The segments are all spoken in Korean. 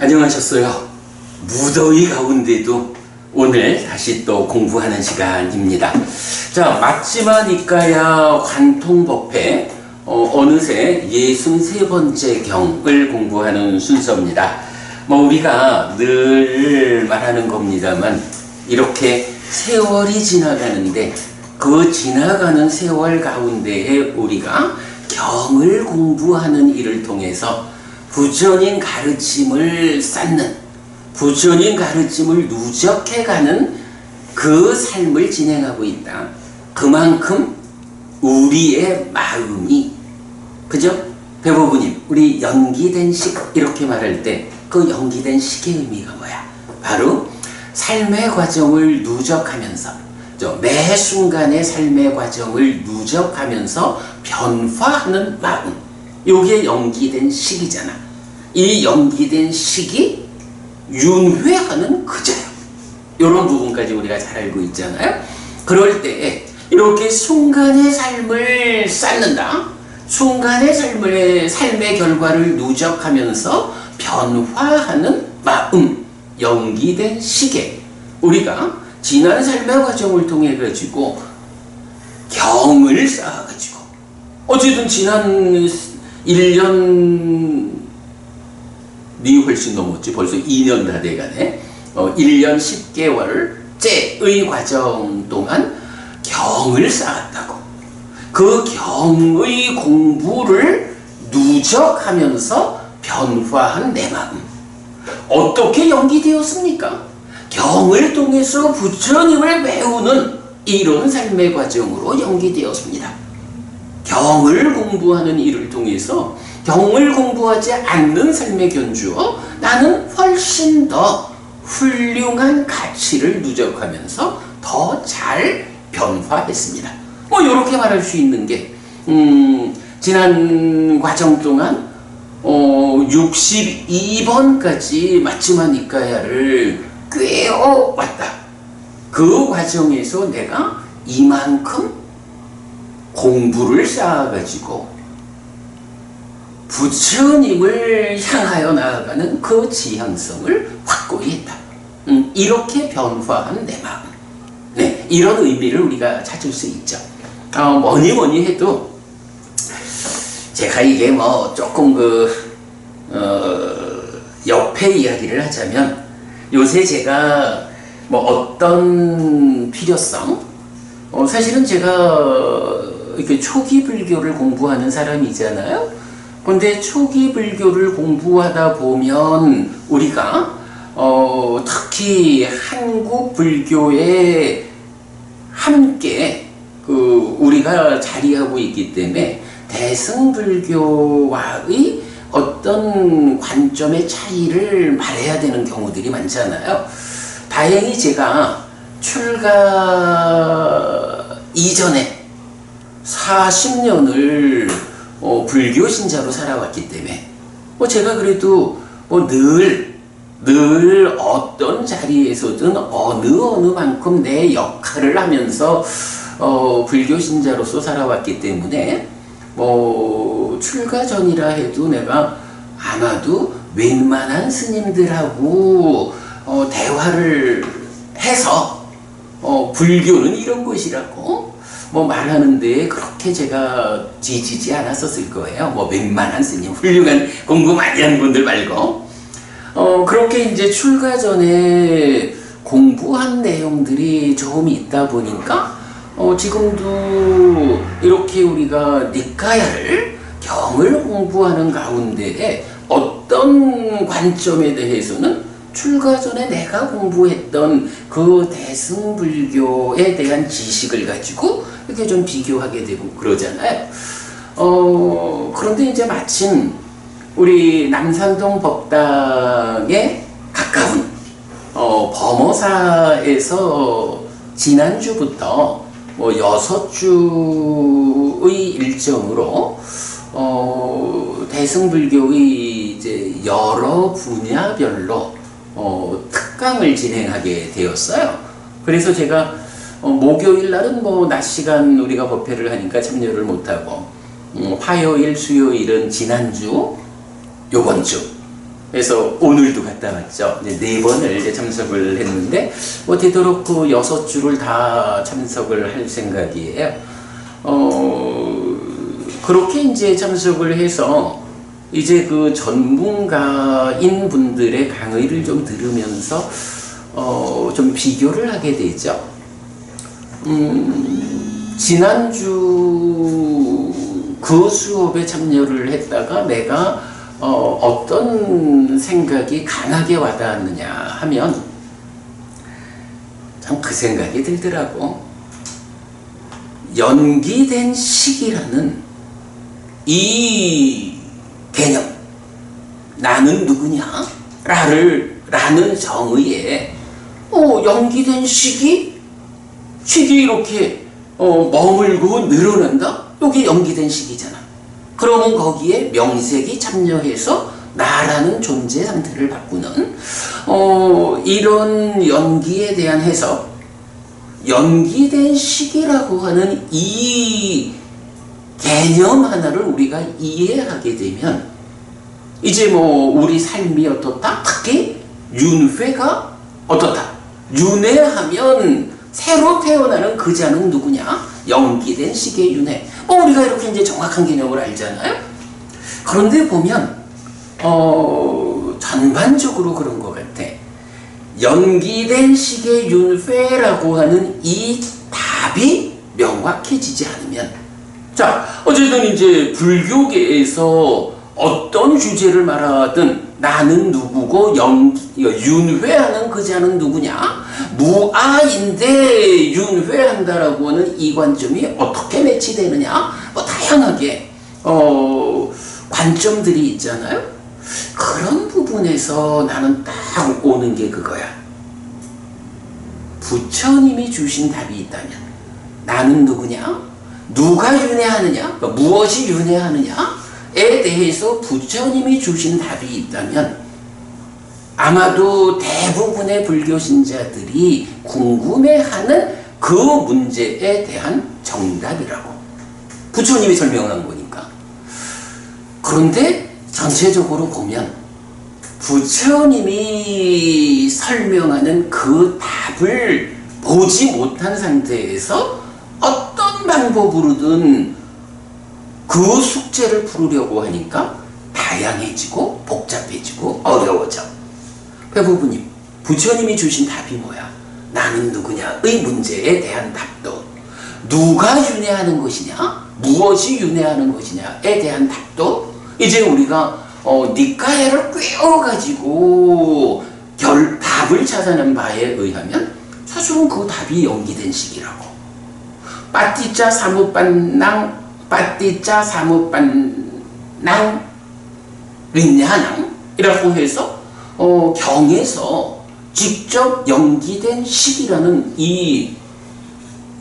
안녕하셨어요? 무더위 가운데도 오늘 다시 또 공부하는 시간입니다. 자, 맞지마 니까야 관통법회 어느새 63번째 경을 공부하는 순서입니다. 우리가 늘 말하는 겁니다만 이렇게 세월이 지나가는데 그 지나가는 세월 가운데에 우리가 경을 공부하는 일을 통해서 부처님 가르침을 쌓는, 부처님 가르침을 누적해가는 그 삶을 진행하고 있다. 그만큼 우리의 마음이, 그죠? 대부분님, 우리 연기된 식 이렇게 말할 때 그 연기된 식의 의미가 뭐야? 바로 삶의 과정을 누적하면서, 매 순간의 삶의 과정을 누적하면서 변화하는 마음, 요게 연기된 식이잖아. 이 연기된 식이 윤회하는 그자요. 요런 부분까지 우리가 잘 알고 있잖아요. 그럴 때 이렇게 순간의 삶을 쌓는다. 순간의 삶의 결과를 누적하면서 변화하는 마음, 연기된 시계. 우리가 지난 삶의 과정을 통해 가지고 경을 쌓아가지고 어쨌든 지난 1년이 훨씬 넘었지. 벌써 2년 다 돼가네. 1년 10개월째의 과정 동안 경을 쌓았다고. 그 경의 공부를 누적하면서 변화한 내 마음. 어떻게 연기되었습니까? 경을 통해서 부처님을 배우는 이런 삶의 과정으로 연기되었습니다. 경을 공부하는 일을 통해서 경을 공부하지 않는 삶의 견주어 나는 훨씬 더 훌륭한 가치를 누적하면서 더 잘 변화했습니다. 이렇게 말할 수 있는 게 지난 과정 동안 62번까지 맞지마 니까야를 꿰어왔다. 그 과정에서 내가 이만큼 공부를 쌓아가지고 부처님을 향하여 나아가는 그 지향성을 확고히 했다. 이렇게 변화한 내 마음. 네, 이런 의미를 우리가 찾을 수 있죠. 뭐니 해도 제가 이게 조금 옆에 이야기를 하자면 요새 제가 어떤 필요성, 사실은 제가 이렇게 초기 불교를 공부하는 사람이잖아요. 근데 초기 불교를 공부하다 보면 우리가 특히 한국 불교에 함께 우리가 자리하고 있기 때문에 대승불교와의 어떤 관점의 차이를 말해야 되는 경우들이 많잖아요. 다행히 제가 출가 이전에 40년을 불교 신자로 살아왔기 때문에 제가 그래도 늘 어떤 자리에서든 어느 만큼 내 역할을 하면서 불교 신자로서 살아왔기 때문에 출가 전이라 해도 내가 아마도 웬만한 스님들하고 대화를 해서 불교는 이런 것이라고 말하는데 그렇게 제가 지지지 않았었을 거예요. 웬만한 스님, 훌륭한 공부 많이 한 분들 말고. 그렇게 이제 출가 전에 공부한 내용들이 좀 있다 보니까 지금도 이렇게 우리가 니까야를 경을 공부하는 가운데에 어떤 관점에 대해서는 출가 전에 내가 공부했던 그 대승불교에 대한 지식을 가지고 이렇게 좀 비교하게 되고 그러잖아요. 그런데 이제 마침 우리 남산동 법당에 가까운 범어사에서 지난주부터 6주의 일정으로 대승불교의 이제 여러 분야별로 특강을 진행하게 되었어요. 그래서 제가 목요일 날은 낮 시간 우리가 법회를 하니까 참여를 못하고 화요일, 수요일은 지난주, 요번주 그래서 오늘도 갔다 왔죠. 이제 4번을 이제 참석을 했는데, 되도록 그 6주를 다 참석을 할 생각이에요. 그렇게 이제 참석을 해서, 이제 그 전문가인 분들의 강의를 좀 들으면서, 좀 비교를 하게 되죠. 지난주 그 수업에 참여를 했다가 내가 어떤 생각이 강하게 와닿았느냐 하면 참 그 생각이 들더라고. 연기된 시기라는 이 개념, 나는 누구냐? 라는 정의에 연기된 시기 이렇게 머물고 늘어난다? 여기 연기된 시기잖아. 그러면 거기에 명색이 참여해서 나라는 존재 상태를 바꾸는 이런 연기에 대한 해석, 연기된 시기라고 하는 이 개념 하나를 우리가 이해하게 되면 이제 우리 삶이 어떻다? 특히 윤회가 어떻다? 윤회하면 새로 태어나는 그 자는 누구냐? 연기된 시기의 윤회. 우리가 이렇게 이제 정확한 개념을 알잖아요. 그런데 보면 전반적으로 그런 것 같아. 연기된 시기의 윤회라고 하는 이 답이 명확해지지 않으면, 자, 어쨌든 이제 불교계에서 어떤 주제를 말하든 나는 누구고 윤회하는 그 자는 누구냐? 무아인데 윤회한다라고 하는 이 관점이 어떻게 매치되느냐? 다양하게 관점들이 있잖아요. 그런 부분에서 나는 딱 오는 게 그거야. 부처님이 주신 답이 있다면 나는 누구냐? 누가 윤회하느냐? 무엇이 윤회하느냐에 대해서 부처님이 주신 답이 있다면 아마도 대부분의 불교 신자들이 궁금해하는 그 문제에 대한 정답이라고 부처님이 설명한 거니까. 그런데 전체적으로 보면 부처님이 설명하는 그 답을 보지 못한 상태에서 어떤 방법으로든 그 숙제를 풀으려고 하니까 다양해지고 복잡해지고 어려워져. 배부부님, 부처님이 주신 답이 뭐야? 나는 누구냐의 문제에 대한 답도, 누가 윤회하는 것이냐, 무엇이 윤회하는 것이냐에 대한 답도 이제 우리가 니까야를 꿰어가지고 답을 찾아낸 바에 의하면 사실은 그 답이 연기된 시기라고. 빠띠짜 사무빤낭 린냐낭이라고 해서 경에서 직접 연기된 시기라는 이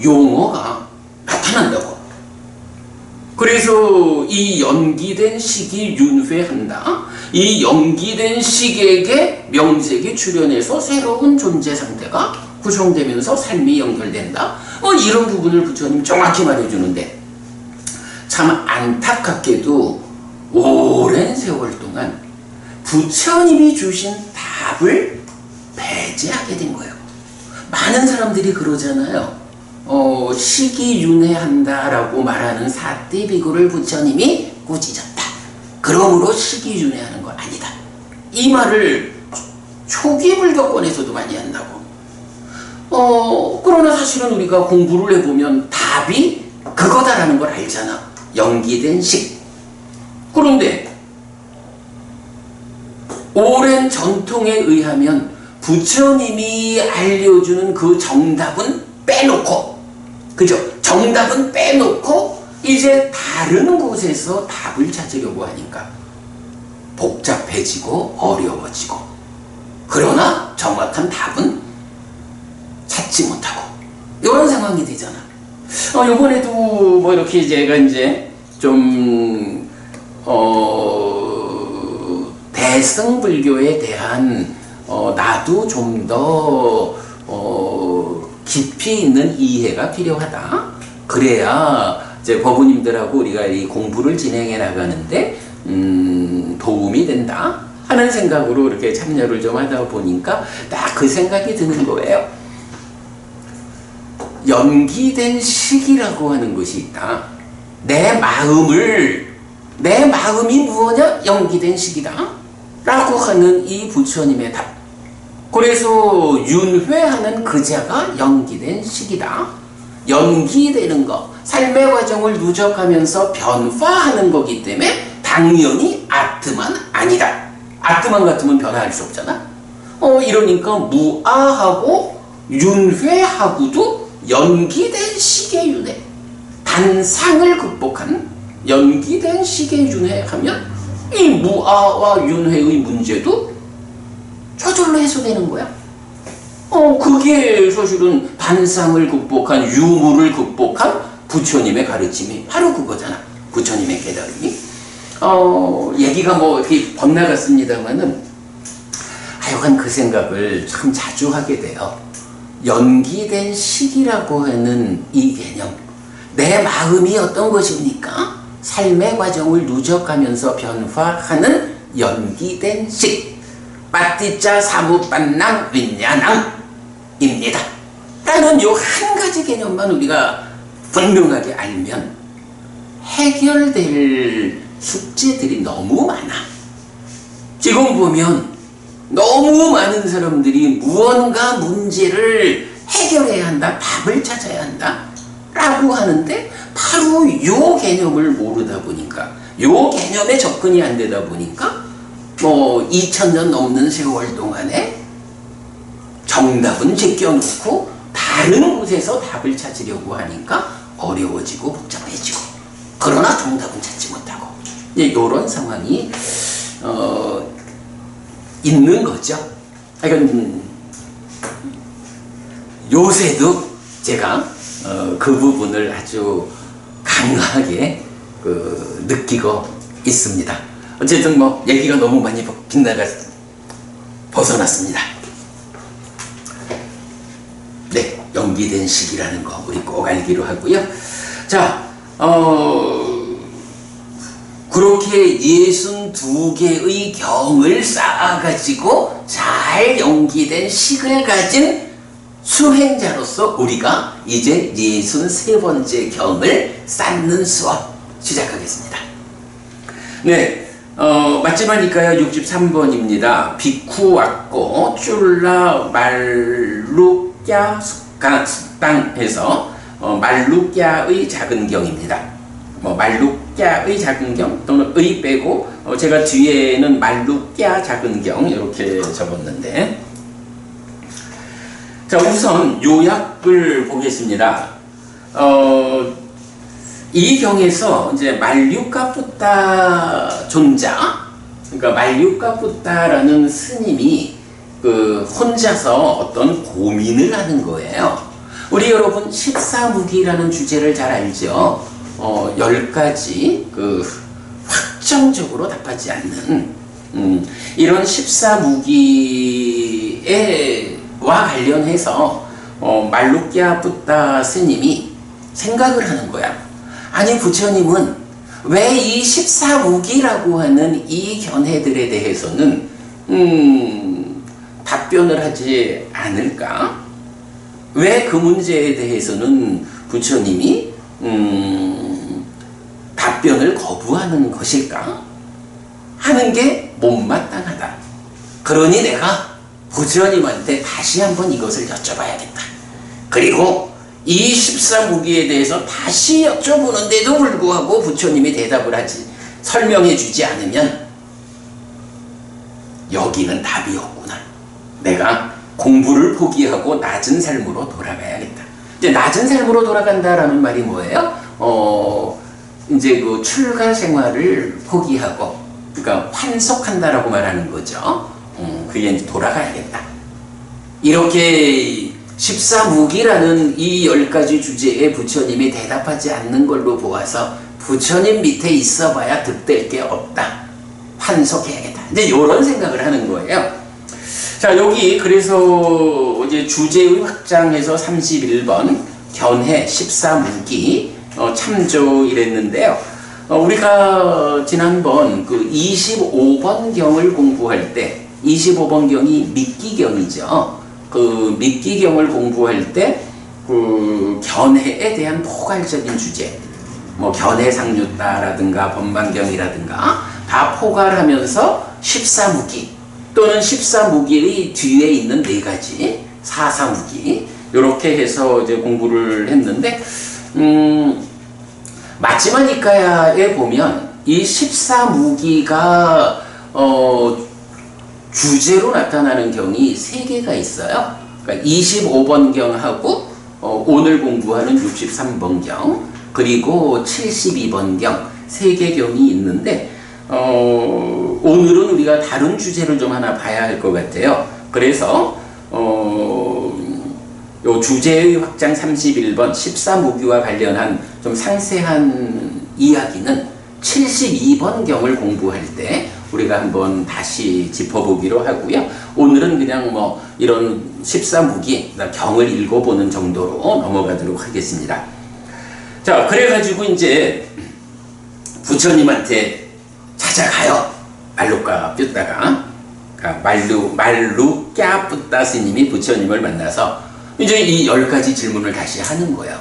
용어가 나타난다고. 그래서 이 연기된 시기 윤회한다. 이 연기된 시기에게 명색이 출현해서 새로운 존재 상태가 구성되면서 삶이 연결된다. 이런 부분을 부처님 정확히 말해주는데, 참 안타깝게도 오랜 세월 동안 부처님이 주신 답을 배제하게 된 거예요. 많은 사람들이 그러잖아요. 시기윤회한다라고 말하는 사띠비구를 부처님이 꾸짖었다. 그러므로 시기윤회하는 거 아니다. 이 말을 초기 불교권에서도 많이 한다고. 그러나 사실은 우리가 공부를 해보면 답이 그거다라는 걸 알잖아. 연기된 식. 그런데 오랜 전통에 의하면 부처님이 알려주는 그 정답은 빼놓고, 그죠? 정답은 빼놓고 이제 다른 곳에서 답을 찾으려고 하니까 복잡해지고 어려워지고, 그러나 정확한 답은 찾지 못하고 이런 상황이 되잖아. 이번에도 이렇게 제가 이제 좀 대승불교에 대한 나도 좀 더 깊이 있는 이해가 필요하다. 그래야 이제 법우님들하고 우리가 이 공부를 진행해 나가는데 도움이 된다 하는 생각으로 이렇게 참여를 좀 하다 보니까 딱 그 생각이 드는 거예요. 연기된 시기라고 하는 것이 있다. 내 마음이 무엇냐? 연기된 시기다 라고 하는 이 부처님의 답. 그래서 윤회하는 그자가 연기된 시기다. 연기되는 거, 삶의 과정을 누적하면서 변화하는 거기 때문에 당연히 아트만 아니다. 아트만 같으면 변화할 수 없잖아. 이러니까 무아하고 윤회하고도 연기된 시계 윤회, 단상을 극복한 연기된 시계 윤회하면 이 무아와 윤회의 문제도 저절로 해소되는 거야. 그게 사실은 단상을 극복한, 유무를 극복한 부처님의 가르침이 바로 그거잖아. 부처님의 깨달음이. 얘기가 뭐 이렇게 번나갔습니다만은 하여간 그 생각을 참 자주 하게 돼요. 연기된 시기라고 하는 이 개념. 내 마음이 어떤 것입니까? 삶의 과정을 누적하면서 변화하는 연기된 식. 빠띠짜 사무빤낭 윈야낭입니다. 라는 요 한 가지 개념만 우리가 분명하게 알면 해결될 숙제들이 너무 많아. 지금 보면 너무 많은 사람들이 무언가 문제를 해결해야 한다, 답을 찾아야 한다 라고 하는데 바로 요 개념을 모르다 보니까, 요 개념에 접근이 안 되다 보니까 2000년 넘는 세월 동안에 정답은 제껴놓고 다른 곳에서 답을 찾으려고 하니까 어려워지고 복잡해지고, 그러나 정답은 찾지 못하고, 이런 상황이 있는 거죠. 그러니까 요새도 제가 그 부분을 아주 강하게 느끼고 있습니다. 어쨌든 얘기가 너무 많이 벗어났습니다. 네, 연기된 시기라는 거 우리 꼭 알기로 하고요. 자, 그렇게 62개의 경을 쌓아가지고 잘 연기된 식을 가진 수행자로서 우리가 이제 63번째 경을 쌓는 수업 시작하겠습니다. 네, 마지막이니까요. 63번입니다. 비쿠 왔고 쫄라 말루꺄 숙당해서 말루꺄의 작은 경입니다. 말루꺄의 작은 경 또는 의 빼고 제가 뒤에는 말루꺄 작은 경 이렇게 적었는데, 자, 우선 요약을 보겠습니다. 이 경에서 이제 말류카푸타 존자, 그러니까 말류카푸타라는 스님이 혼자서 어떤 고민을 하는 거예요. 우리 여러분 14무기라는 주제를 잘 알죠? 10가지 확정적으로 답하지 않는 이런 14무기와 관련해서 말루꺄푸타 스님이 생각을 하는 거야. 아니, 부처님은 왜 이 14무기라고 하는 이 견해들에 대해서는 답변을 하지 않을까? 왜 그 문제에 대해서는 부처님이 답변을 거부하는 것일까? 하는 게 못마땅하다. 그러니 내가 부처님한테 다시 한번 이것을 여쭤봐야겠다. 그리고 이 14무기에 대해서 다시 여쭤보는데도 불구하고 부처님이 대답을 하지, 설명해 주지 않으면 여기는 답이 없구나. 내가 공부를 포기하고 낮은 삶으로 돌아가야겠다. 이제 낮은 삶으로 돌아간다라는 말이 뭐예요? 이제 출가 생활을 포기하고, 그러니까 환속한다라고 말하는 거죠. 그게 이제 돌아가야겠다. 이렇게 14무기라는 이 10가지 주제에 부처님이 대답하지 않는 걸로 보아서 부처님 밑에 있어봐야 득될 게 없다. 환속해야겠다. 이제 이런 생각을 하는 거예요. 자, 여기 그래서 이제 주제의 확장해서 31번 견해 14무기 참조 이랬는데요. 우리가 지난번 그 25번 경을 공부할 때 25번 경이 미끼경이죠. 그 미끼경을 공부할 때 그 견해에 대한 포괄적인 주제, 뭐 견해상류다라든가 법망경이라든가 다 포괄하면서 14무기 또는 14무기의 뒤에 있는 네 가지 사사무기 이렇게 해서 이제 공부를 했는데 마지막 니까야에 보면 이 14무기가 주제로 나타나는 경이 3개가 있어요. 그러니까 25번 경하고 오늘 공부하는 63번 경 그리고 72번 경 3개 경이 있는데 오늘은 우리가 다른 주제를 좀 하나 봐야 할 것 같아요. 그래서 요 주제의 확장 31번 14무기와 관련한 좀 상세한 이야기는 72번 경을 공부할 때 우리가 한번 다시 짚어보기로 하고요. 오늘은 그냥 뭐 이런 14무기 경을 읽어보는 정도로 넘어가도록 하겠습니다. 자, 그래가지고 이제 부처님한테 찾아가요. 말루까 뼈다가 말루 꺄뿌따 스님이 부처님을 만나서 이제 이 10가지 질문을 다시 하는 거예요.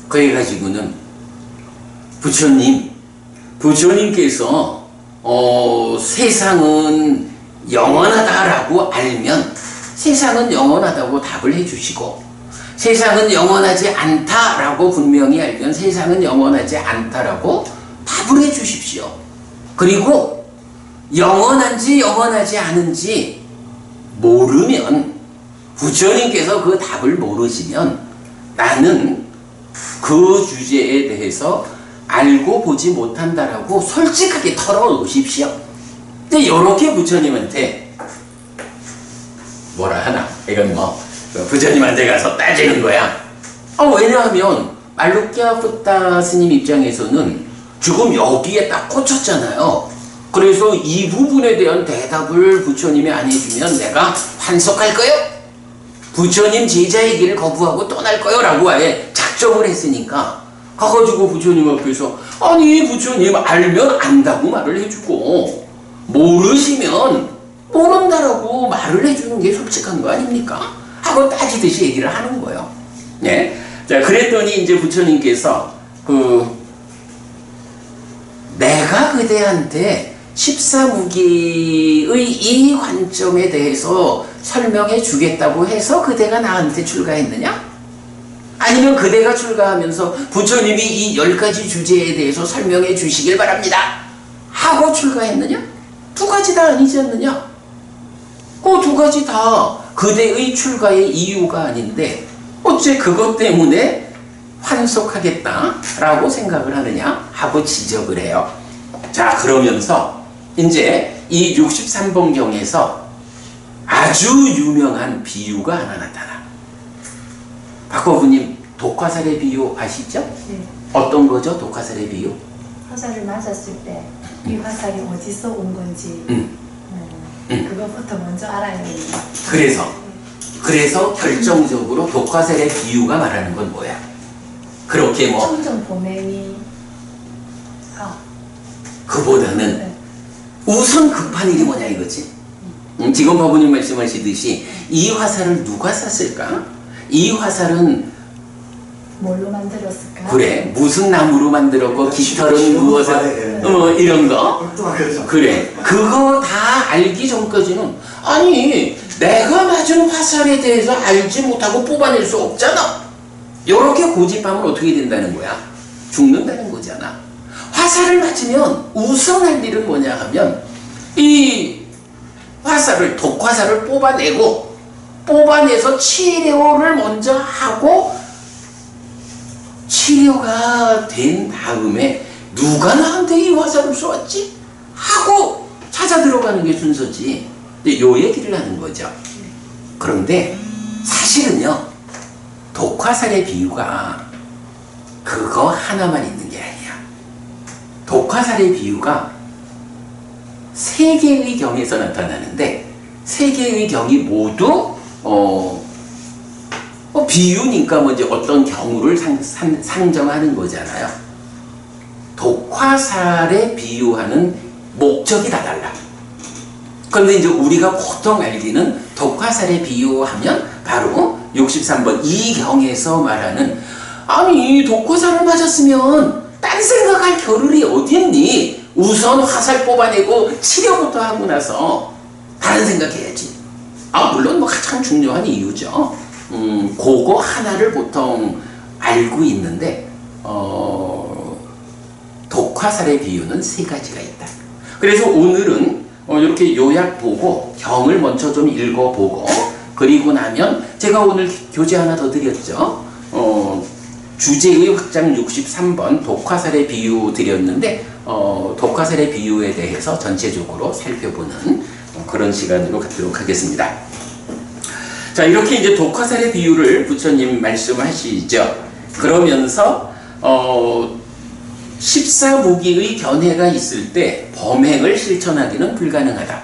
그래가지고는 부처님께서 세상은 영원하다라고 알면 세상은 영원하다고 답을 해주시고 세상은 영원하지 않다라고 분명히 알면 세상은 영원하지 않다라고 답을 해주십시오. 그리고 영원한지 영원하지 않은지 모르면 부처님께서 그 답을 모르시면 나는 그 주제에 대해서 알고 보지 못한다라고 솔직하게 털어놓으십시오. 근데 이렇게 부처님한테 뭐라 하나? 이건 뭐 부처님한테 가서 따지는 거야. 왜냐하면 말루키아푸타 스님 입장에서는 지금 여기에 딱 꽂혔잖아요. 그래서 이 부분에 대한 대답을 부처님이 안 해주면 내가 환석할 거요? 부처님 제자의 길을 거부하고 떠날 거요? 라고 아예 작정을 했으니까 가가지고 부처님 앞에서 아니 부처님 알면 안다고 말을 해주고 모르시면 모른다라고 말을 해주는 게 솔직한 거 아닙니까? 하고 따지듯이 얘기를 하는 거예요. 네. 자, 그랬더니 이제 부처님께서 내가 그대한테 14무기의 이 관점에 대해서 설명해 주겠다고 해서 그대가 나한테 출가했느냐? 아니면 그대가 출가하면서 부처님이 이 10가지 주제에 대해서 설명해 주시길 바랍니다 하고 출가했느냐? 두 가지 다 아니지 않느냐? 그 두 가지 다 그대의 출가의 이유가 아닌데 어째 그것 때문에 환속하겠다라고 생각을 하느냐? 하고 지적을 해요. 자, 그러면서 이제 이 63번 경에서 아주 유명한 비유가 하나 나타나. 박거부님 독화살의 비유 아시죠? 네. 어떤 거죠? 독화살의 비유? 화살을 맞았을 때 이 화살이 어디서 온 건지 그것부터 먼저 알아야 됩니다. 그래서 결정적으로 독화살의 비유가 말하는 건 뭐야? 그렇게 뭐 청정 보맹이 그보다는 네. 우선 급한 일이 뭐냐 이거지. 지금 바보님 말씀하시듯이 이 화살을 누가 쐈을까? 이 화살은 뭘로 만들었을까? 그래 무슨 나무로 만들었고 깃털은 무엇을 이런 거 그래 그거 다 알기 전까지는 아니 내가 맞은 화살에 대해서 알지 못하고 뽑아낼 수 없잖아. 이렇게 고집하면 어떻게 된다는 거야? 죽는다는 거잖아. 화살을 맞으면 우선 할 일은 뭐냐 하면 이 화살을 독화살을 뽑아내서 치료를 먼저 하고 치료가 된 다음에 누가 나한테 이 화살을 쏘았지? 하고 찾아 들어가는 게 순서지. 근데 요 얘기를 하는 거죠. 그런데 사실은요 독화살의 비유가 그거 하나만 있는 게 아니야. 독화살의 비유가 3개의 경에서 나타나는데 3개의 경이 모두 비유니까 뭐 이제 어떤 경우를 상정하는 거잖아요. 독화살에 비유하는 목적이 다 달라. 그런데 이제 우리가 보통 알기는 독화살에 비유하면 바로 63번 이 경에서 말하는 아니 독화살을 맞았으면 딴 생각할 겨를이 어딨니? 우선 화살 뽑아내고 치료부터 하고 나서 다른 생각해야지. 물론 뭐 가장 중요한 이유죠. 그거 하나를 보통 알고 있는데 독화살의 비유는 세 가지가 있다. 그래서 오늘은 이렇게 요약 보고 경을 먼저 좀 읽어보고 그리고 나면 제가 오늘 교재 하나 더 드렸죠. 주제의 확장 63번 독화살의 비유 드렸는데 독화살의 비유에 대해서 전체적으로 살펴보는 그런 시간으로 갖도록 하겠습니다. 자, 이렇게 이제 독화살의 비유를 부처님 말씀하시죠. 그러면서 14무기의 견해가 있을 때 범행을 실천하기는 불가능하다.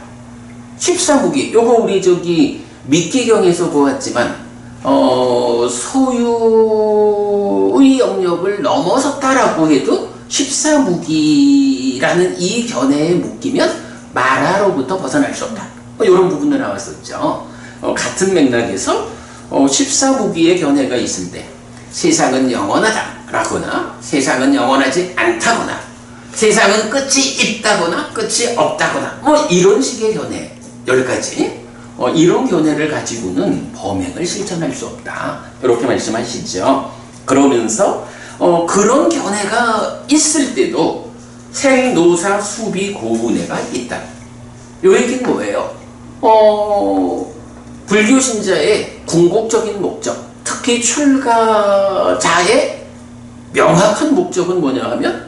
14무기, 요거 우리 저기密기경에서 보았지만 소유의 영역을 넘어섰다라고 해도 14무기라는 이 견해에 묶이면 마라로부터 벗어날 수 없다. 이런 부분도 나왔었죠. 같은 맥락에서 14무기의 견해가 있을 때 세상은 영원하다 라거나 세상은 영원하지 않다거나 세상은 끝이 있다거나 끝이 없다거나 뭐 이런 식의 견해 10가지 이런 견해를 가지고는 범행을 실천할 수 없다 이렇게 말씀하시죠. 그러면서 그런 견해가 있을 때도 생노사 수비 고운해가 있다. 요 얘기는 뭐예요? 불교 신자의 궁극적인 목적, 특히 출가자의 명확한 목적은 뭐냐 하면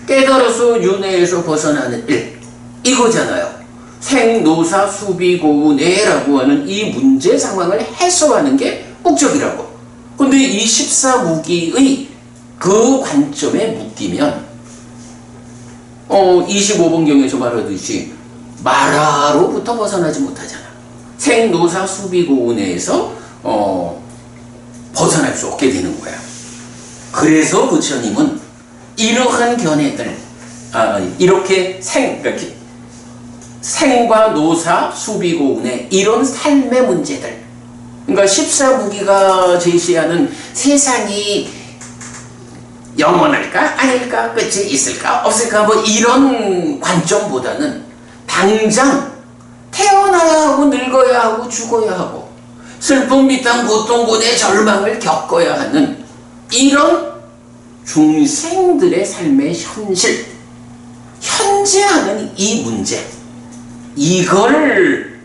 깨달아서 윤회에서 벗어나는 일 이거잖아요. 생노사 수비고운해라고 하는 이 문제 상황을 해소하는 게 목적이라고. 근데 이 14무기의 그 관점에 묶이면 25번경에서 말하듯이 마라로부터 벗어나지 못하잖아. 생노사 수비고운해에서 벗어날 수 없게 되는 거야. 그래서 부처님은 이러한 견해들 이렇게 생과 노사 수비고운해 이런 삶의 문제들 그러니까 14무기가 제시하는 세상이 영원할까 아닐까 끝이 있을까 없을까 뭐 이런 관점보다는 당장 태어나야 하고 늙어야 하고 죽어야 하고 슬픔 비탄 고통 고뇌 절망을 겪어야 하는 이런 중생들의 삶의 현실 현재하는 이 문제 이걸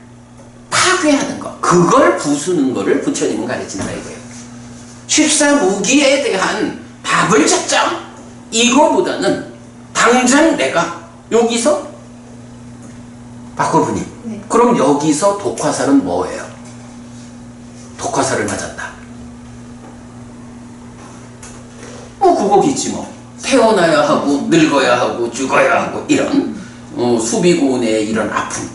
파괴하는 것 그걸 부수는 것을 부처님은 가르친다 이거예요. 14무기에 대한 답을 찾자 이거보다는 당장 내가 여기서 박거부님 네. 그럼 여기서 독화살은 뭐예요? 독화살을 맞았다. 그거겠지 뭐. 태어나야 하고 늙어야 하고 죽어야 하고 이런 수비고운의 이런 아픔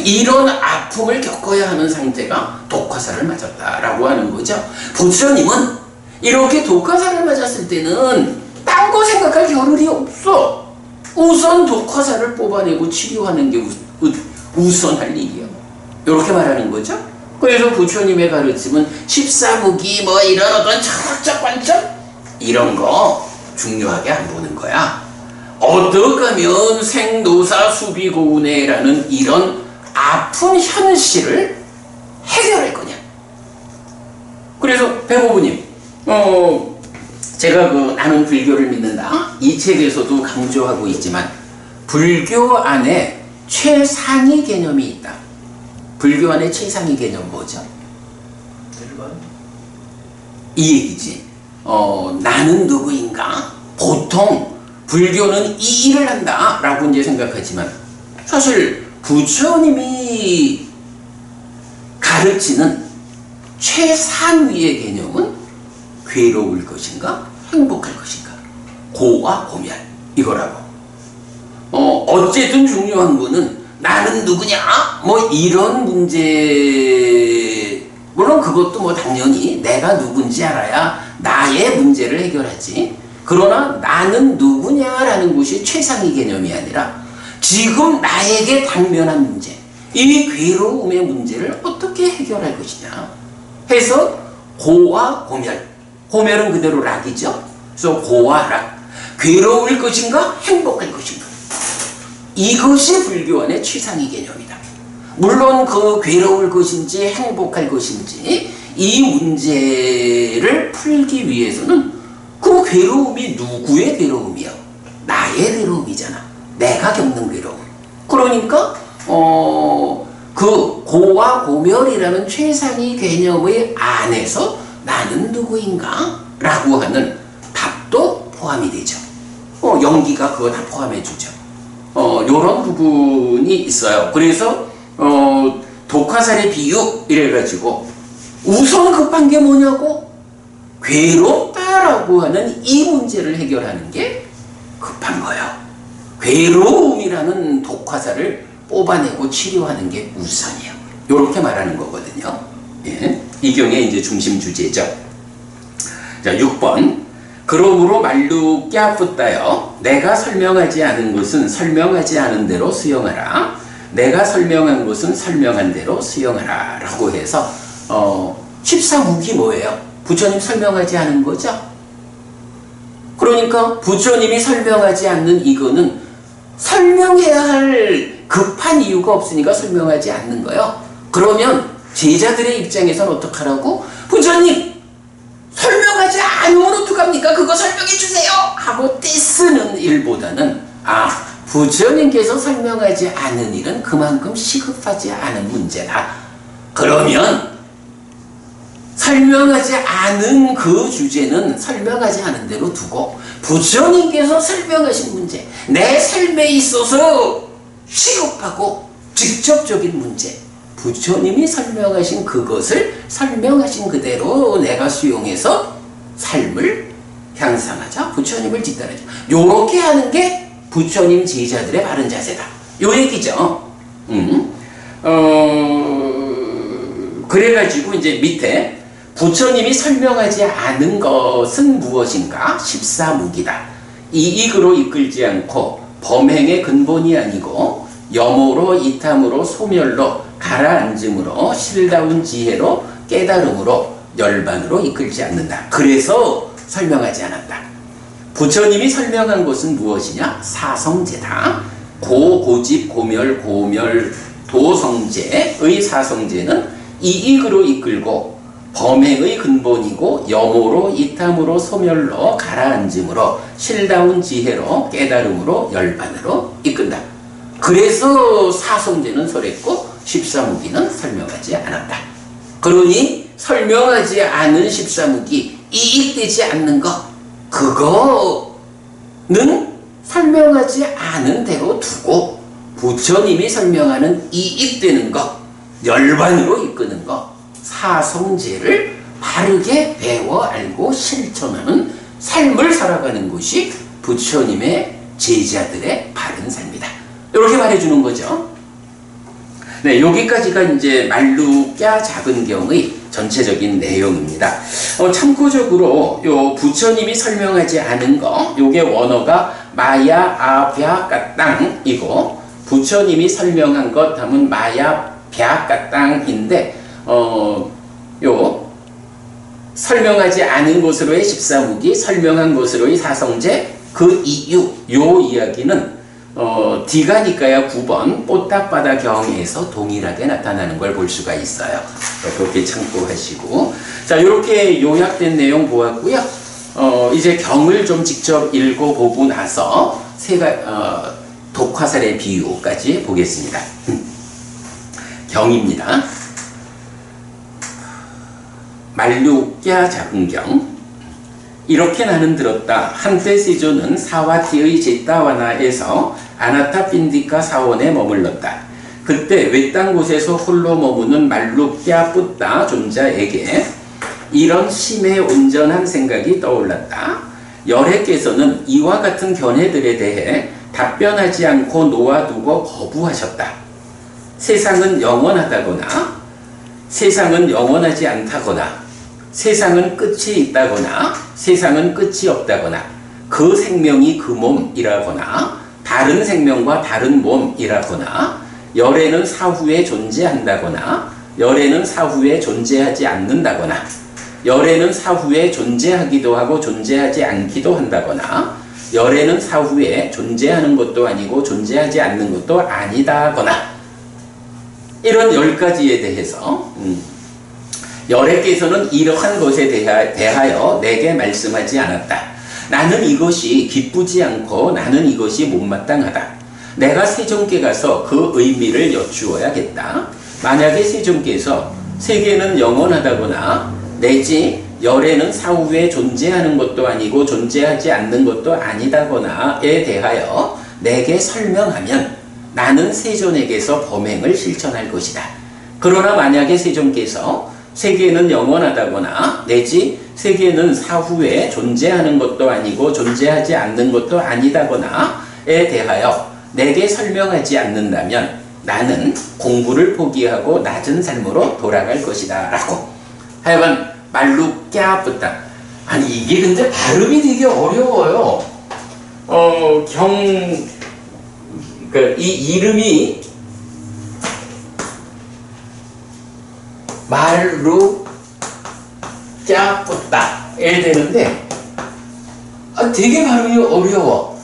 이런 아픔을 겪어야 하는 상태가 독화살을 맞았다라고 하는 거죠. 부처님은 이렇게 독화살을 맞았을 때는 딴 거 생각할 겨를이 없어. 우선 독화살을 뽑아내고 치료하는 게 우선할 일이야. 이렇게 말하는 거죠. 그래서 부처님의 가르침은 14무기 뭐 이런 어떤 철학적 관점 이런 거 중요하게 안 보는 거야. 어떻게 하면 생노사 수비고운해라는 이런 아픈 현실을 해결할 거냐. 그래서 배고부님 제가 나는 불교를 믿는다 이 책에서도 강조하고 있지만 불교 안에 최상위 개념이 있다. 불교 안에 최상위 개념 뭐죠? 이 얘기지. 나는 누구인가? 보통 불교는 이 일을 한다 라고 이제 생각하지만 사실 부처님이 가르치는 최상위의 개념은 괴로울 것인가 행복할 것인가 고와 고멸 이거라고. 어쨌든 중요한 거는 나는 누구냐 뭐 이런 문제 물론 그것도 뭐 당연히 내가 누군지 알아야 나의 문제를 해결하지. 그러나 나는 누구냐라는 것이 최상위 개념이 아니라 지금 나에게 당면한 문제, 이 괴로움의 문제를 어떻게 해결할 것이냐 해서 고와 고멸, 고멸은 그대로 락이죠. 그래서 고와 락, 괴로울 것인가 행복할 것인가, 이것이 불교 안의 최상위 개념이다. 물론 그 괴로울 것인지 행복할 것인지 이 문제를 풀기 위해서는 그 괴로움이 누구의 괴로움이야? 나의 괴로움이잖아. 내가 겪는 괴로움. 그러니까 그 고와 고멸이라는 최상위 개념의 안에서 나는 누구인가? 라고 하는 답도 포함이 되죠. 연기가 그거 다 포함해 주죠. 요런 부분이 있어요. 그래서 독화살의 비유 이래가지고 우선 급한 게 뭐냐고? 괴롭다라고 하는 이 문제를 해결하는 게 급한 거예요. 괴로움이라는 독화살을 뽑아내고 치료하는 게 우선이에요. 요렇게 말하는 거거든요. 예. 이 경의 이제 중심 주제죠. 자, 6번. 그러므로 말루 깨붙다여 내가 설명하지 않은 것은 설명하지 않은 대로 수용하라. 내가 설명한 것은 설명한 대로 수용하라. 라고 해서 14무기 뭐예요? 부처님 설명하지 않은 거죠? 그러니까 부처님이 설명하지 않는 이거는 설명해야 할 급한 이유가 없으니까 설명하지 않는 거예요. 그러면 제자들의 입장에서는 어떡하라고? 부처님! 설명하지 않으면 어떡합니까? 그거 설명해 주세요! 하고 떼쓰는 일보다는 부처님께서 설명하지 않은 일은 그만큼 시급하지 않은 문제다. 그러면 설명하지 않은 그 주제는 설명하지 않은 대로 두고 부처님께서 설명하신 문제, 내 삶에 있어서 시급하고 직접적인 문제, 부처님이 설명하신 그것을 설명하신 그대로 내가 수용해서 삶을 향상하자, 부처님을 뒤따르자. 요렇게 하는 게 부처님 제자들의 바른 자세다. 요 얘기죠. 그래가지고 이제 밑에 부처님이 설명하지 않은 것은 무엇인가? 14무기다. 이익으로 이끌지 않고 범행의 근본이 아니고 염오로 이탐으로 소멸로 가라앉음으로 실다운 지혜로 깨달음으로 열반으로 이끌지 않는다. 그래서 설명하지 않았다. 부처님이 설명한 것은 무엇이냐? 사성제다. 고집, 고멸, 도성제의 사성제는 이익으로 이끌고 범행의 근본이고 염오로 이탐으로 소멸로 가라앉음으로 실다운 지혜로 깨달음으로 열반으로 이끈다. 그래서 사성제는 설했고 14무기는 설명하지 않았다. 그러니 설명하지 않은 14무기, 이익되지 않는 것, 그거는 설명하지 않은 대로 두고 부처님이 설명하는 이익되는 것, 열반으로 이끄는 것, 사성제를 바르게 배워 알고 실천하는 삶을 살아가는 것이 부처님의 제자들의 바른 삶이다. 이렇게 말해주는 거죠. 네, 여기까지가 이제 말루꺄 작은 경의 전체적인 내용입니다. 참고적으로 요 부처님이 설명하지 않은 거, 요게 원어가 마야 아벼 까땅이고 부처님이 설명한 것 하면 마야 벼 까땅인데 요 설명하지 않은 것으로의 14무기, 설명한 것으로의 사성제, 그 이유, 요 이야기는 디가니까야 9번 뽀딱바다 경에서 동일하게 나타나는 걸 볼 수가 있어요. 그렇게 참고하시고, 자, 이렇게 요약된 내용 보았고요. 이제 경을 좀 직접 읽어보고 나서 독화살의 비유까지 보겠습니다. 경입니다. 말루꺄 작은 경. 이렇게 나는 들었다. 한때 세조는 사와티의 제타와나에서 아나타핀디카 사원에 머물렀다. 그때 외딴 곳에서 홀로 머무는 말루꺄 뿌따 존자에게 이런 심해 온전한 생각이 떠올랐다. 열애께서는 이와 같은 견해들에 대해 답변하지 않고 놓아두고 거부하셨다. 세상은 영원하다거나 세상은 영원하지 않다거나 세상은 끝이 있다거나 세상은 끝이 없다거나 그 생명이 그 몸이라거나 다른 생명과 다른 몸이라거나 열애는 사후에 존재한다거나 열애는 사후에 존재하지 않는다거나 열애는 사후에 존재하기도 하고 존재하지 않기도 한다거나 열애는 사후에 존재하는 것도 아니고 존재하지 않는 것도 아니다거나 이런 10가지에 대해서 열애께서는 이러한 것에 대하여 내게 말씀하지 않았다. 나는 이것이 기쁘지 않고 나는 이것이 못마땅하다. 내가 세존께 가서 그 의미를 여쭈어야겠다. 만약에 세존께서 세계는 영원하다거나 내지 열애는 사후에 존재하는 것도 아니고 존재하지 않는 것도 아니다거나에 대하여 내게 설명하면 나는 세존에게서 범행을 실천할 것이다. 그러나 만약에 세존께서 세계는 영원하다거나 내지 세계는 사후에 존재하는 것도 아니고 존재하지 않는 것도 아니다거나에 대하여 내게 설명하지 않는다면 나는 공부를 포기하고 낮은 삶으로 돌아갈 것이다 라고 하여간 말로 깨부다. 아니 이게 근데 발음이 되게 어려워요. 이 이름이 말로 깨부다 에 되는데 되게 발음이 어려워.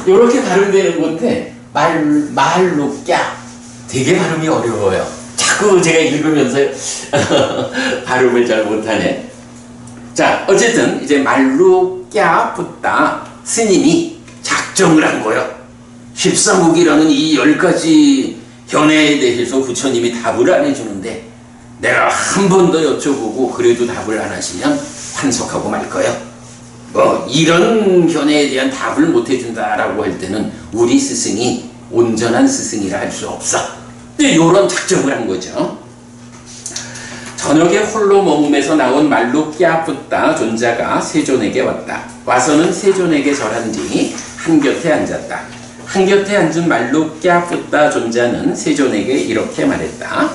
이렇게 발음되는 건데 말로 되게 발음이 어려워요. 자꾸 제가 읽으면서 발음을 잘 못하네. 자, 어쨌든 이제 말로 붙다 스님이 작정을 한 거예요. 13국이라는 이 10가지 견해에 대해서 부처님이 답을 안 해주는데 내가 한 번 더 여쭤보고 그래도 답을 안 하시면 환속하고 말 거예요. 이런 견해에 대한 답을 못 해준다라고 할 때는 우리 스승이 온전한 스승이라 할 수 없어. 이런 작정을 한 거죠. 저녁에 홀로 머금에서 나온 말로 깨붙다 존자가 세존에게 왔다. 와서는 세존에게 절한 뒤 한곁에 앉았다. 한곁에 앉은 말로 깨붙다 존자는 세존에게 이렇게 말했다.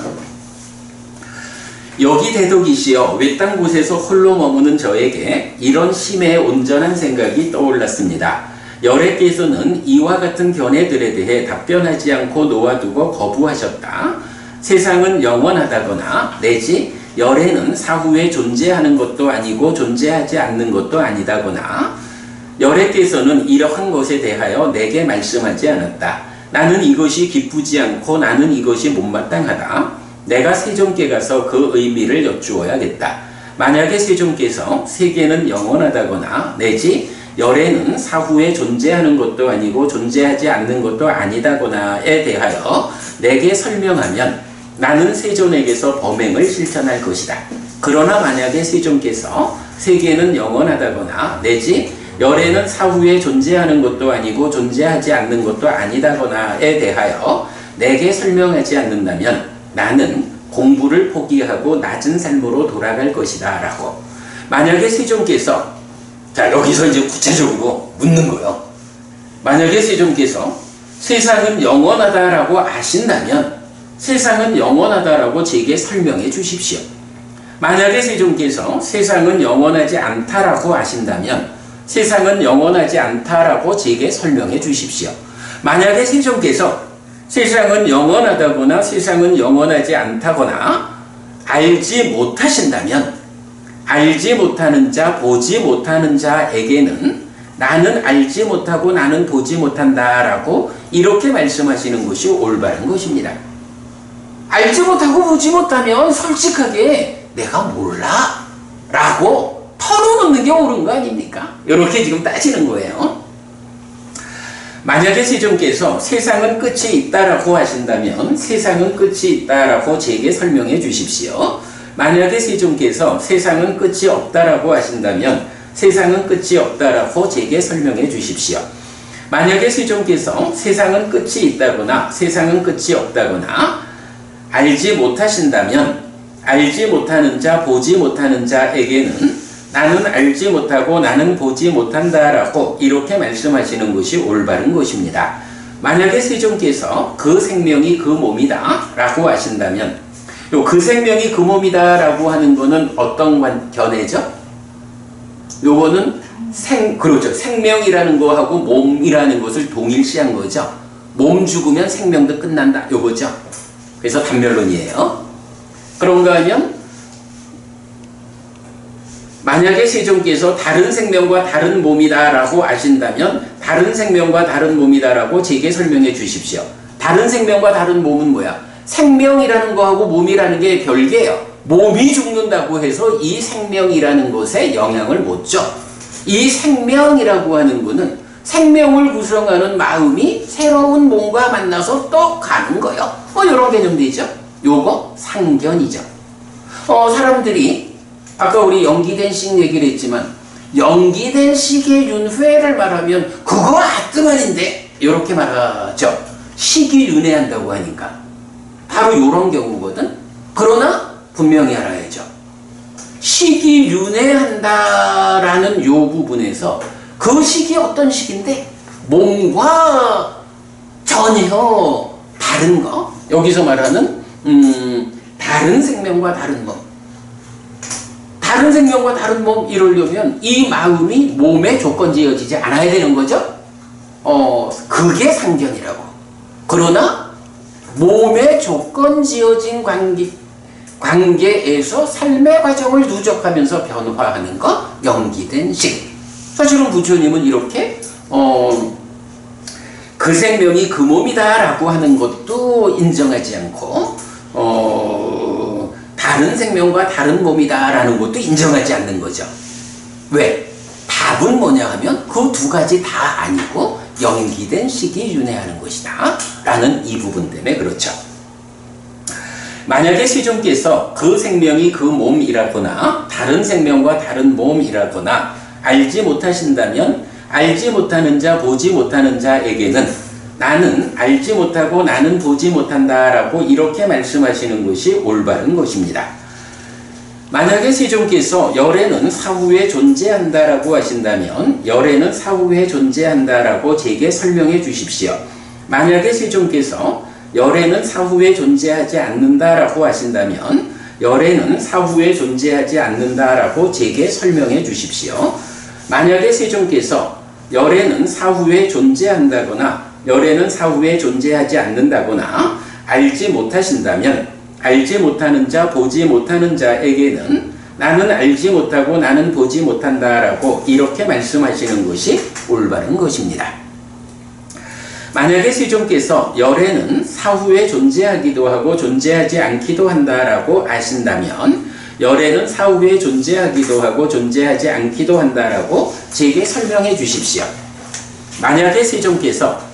여기 대독이시여 외딴 곳에서 홀로 머무는 저에게 이런 심의 온전한 생각이 떠올랐습니다. 열애께서는 이와 같은 견해들에 대해 답변하지 않고 놓아두고 거부하셨다. 세상은 영원하다거나 내지 열애는 사후에 존재하는 것도 아니고 존재하지 않는 것도 아니다거나 열애께서는 이러한 것에 대하여 내게 말씀하지 않았다. 나는 이것이 기쁘지 않고 나는 이것이 못마땅하다. 내가 세존께 가서 그 의미를 여쭈어야겠다. 만약에 세존께서 세계는 영원하다거나 내지 열애는 사후에 존재하는 것도 아니고 존재하지 않는 것도 아니다거나에 대하여 내게 설명하면 나는 세존에게서 범행을 실천할 것이다. 그러나 만약에 세존께서 세계는 영원하다거나 내지 열애는 사후에 존재하는 것도 아니고 존재하지 않는 것도 아니다거나에 대하여 내게 설명하지 않는다면 나는 공부를 포기하고 낮은 삶으로 돌아갈 것이다 라고. 만약에 세존께서 자 여기서 이제 구체적으로 묻는 거예요. 만약에 세존께서 세상은 영원하다라고 아신다면 세상은 영원하다라고 제게 설명해 주십시오. 만약에 세존께서 세상은 영원하지 않다라고 아신다면 세상은 영원하지 않다라고 제게 설명해 주십시오. 만약에 세존께서 세상은 영원하다거나 세상은 영원하지 않다거나 알지 못하신다면 알지 못하는 자, 보지 못하는 자에게는 나는 알지 못하고 나는 보지 못한다라고 이렇게 말씀하시는 것이 올바른 것입니다. 알지 못하고 보지 못하면 솔직하게 내가 몰라 라고 털어놓는 게 옳은 거 아닙니까? 이렇게 지금 따지는 거예요. 만약에 세존께서 세상은 끝이 있다라고 하신다면 세상은 끝이 있다라고 제게 설명해 주십시오. 만약에 세존께서 세상은 끝이 없다라고 하신다면 세상은 끝이 없다라고 제게 설명해 주십시오. 만약에 세존께서 세상은 끝이 있다거나 세상은 끝이 없다거나 알지 못하신다면 알지 못하는 자, 보지 못하는 자에게는 나는 알지 못하고 나는 보지 못한다라고 이렇게 말씀하시는 것이 올바른 것입니다. 만약에 세존께서 그 생명이 그 몸이다 라고 하신다면 그 생명이 그 몸이다 라고 하는 거는 어떤 견해죠? 요거는 그렇죠. 생명이라는 거하고 몸이라는 것을 동일시한 거죠. 몸 죽으면 생명도 끝난다 요거죠. 그래서 단멸론이에요. 그런가 하면 만약에 세존께서 다른 생명과 다른 몸이다 라고 하신다면 다른 생명과 다른 몸이다 라고 제게 설명해 주십시오. 다른 생명과 다른 몸은 뭐야? 생명이라는 거하고 몸이라는 게 별개예요. 몸이 죽는다고 해서 이 생명이라는 것에 영향을 못 줘. 이 생명이라고 하는 거는 생명을 구성하는 마음이 새로운 몸과 만나서 또 가는 거예요. 이런 개념되죠? 요거 상견이죠. 사람들이 아까 우리 연기된 식 얘기를 했지만 연기된 식의 윤회를 말하면 그거 하트만인데 이렇게 말하죠. 식이 윤회한다고 하니까 바로 이런 경우거든. 그러나 분명히 알아야죠. 식이 윤회한다라는 요 부분에서 그 식이 어떤 식인데 몸과 전혀 다른 거. 여기서 말하는 다른 생명과 다른 몸. 다른 생명과 다른 몸 이루려면 이 마음이 몸에 조건지어지지 않아야 되는 거죠. 그게 상견이라고. 그러나 몸에 조건지어진 관계에서 삶의 과정을 누적하면서 변화하는 거 연기된 식. 사실은 부처님은 이렇게 그 생명이 그 몸이다 라고 하는 것도 인정하지 않고 다른 생명과 다른 몸이다 라는 것도 인정하지 않는 거죠. 왜? 답은 뭐냐 하면 그 두 가지 다 아니고 연기된 식이 윤회하는 것이다 라는 이 부분 때문에 그렇죠. 만약에 세존께서 그 생명이 그 몸이라거나 다른 생명과 다른 몸이라거나 알지 못하신다면 알지 못하는 자 보지 못하는 자에게는 나는 알지 못하고 나는 보지 못한다 라고 이렇게 말씀하시는 것이 올바른 것입니다. 만약에 세존께서 열애는 사후에 존재한다 라고 하신다면 열애는 사후에 존재한다 라고 제게 설명해 주십시오. 만약에 세존께서 열애는 사후에 존재하지 않는다 라고 하신다면 열애는 사후에 존재하지 않는다 라고 제게 설명해 주십시오. 만약에 세존께서 열애는 사후에 존재한다거나 열애는 사후에 존재하지 않는다거나 알지 못하신다면 알지 못하는 자 보지 못하는 자에게는 나는 알지 못하고 나는 보지 못한다 라고 이렇게 말씀하시는 것이 올바른 것입니다. 만약에 세존께서 열애는 사후에 존재하기도 하고 존재하지 않기도 한다라고 아신다면 열애는 사후에 존재하기도 하고 존재하지 않기도 한다라고 제게 설명해 주십시오. 만약에 세존께서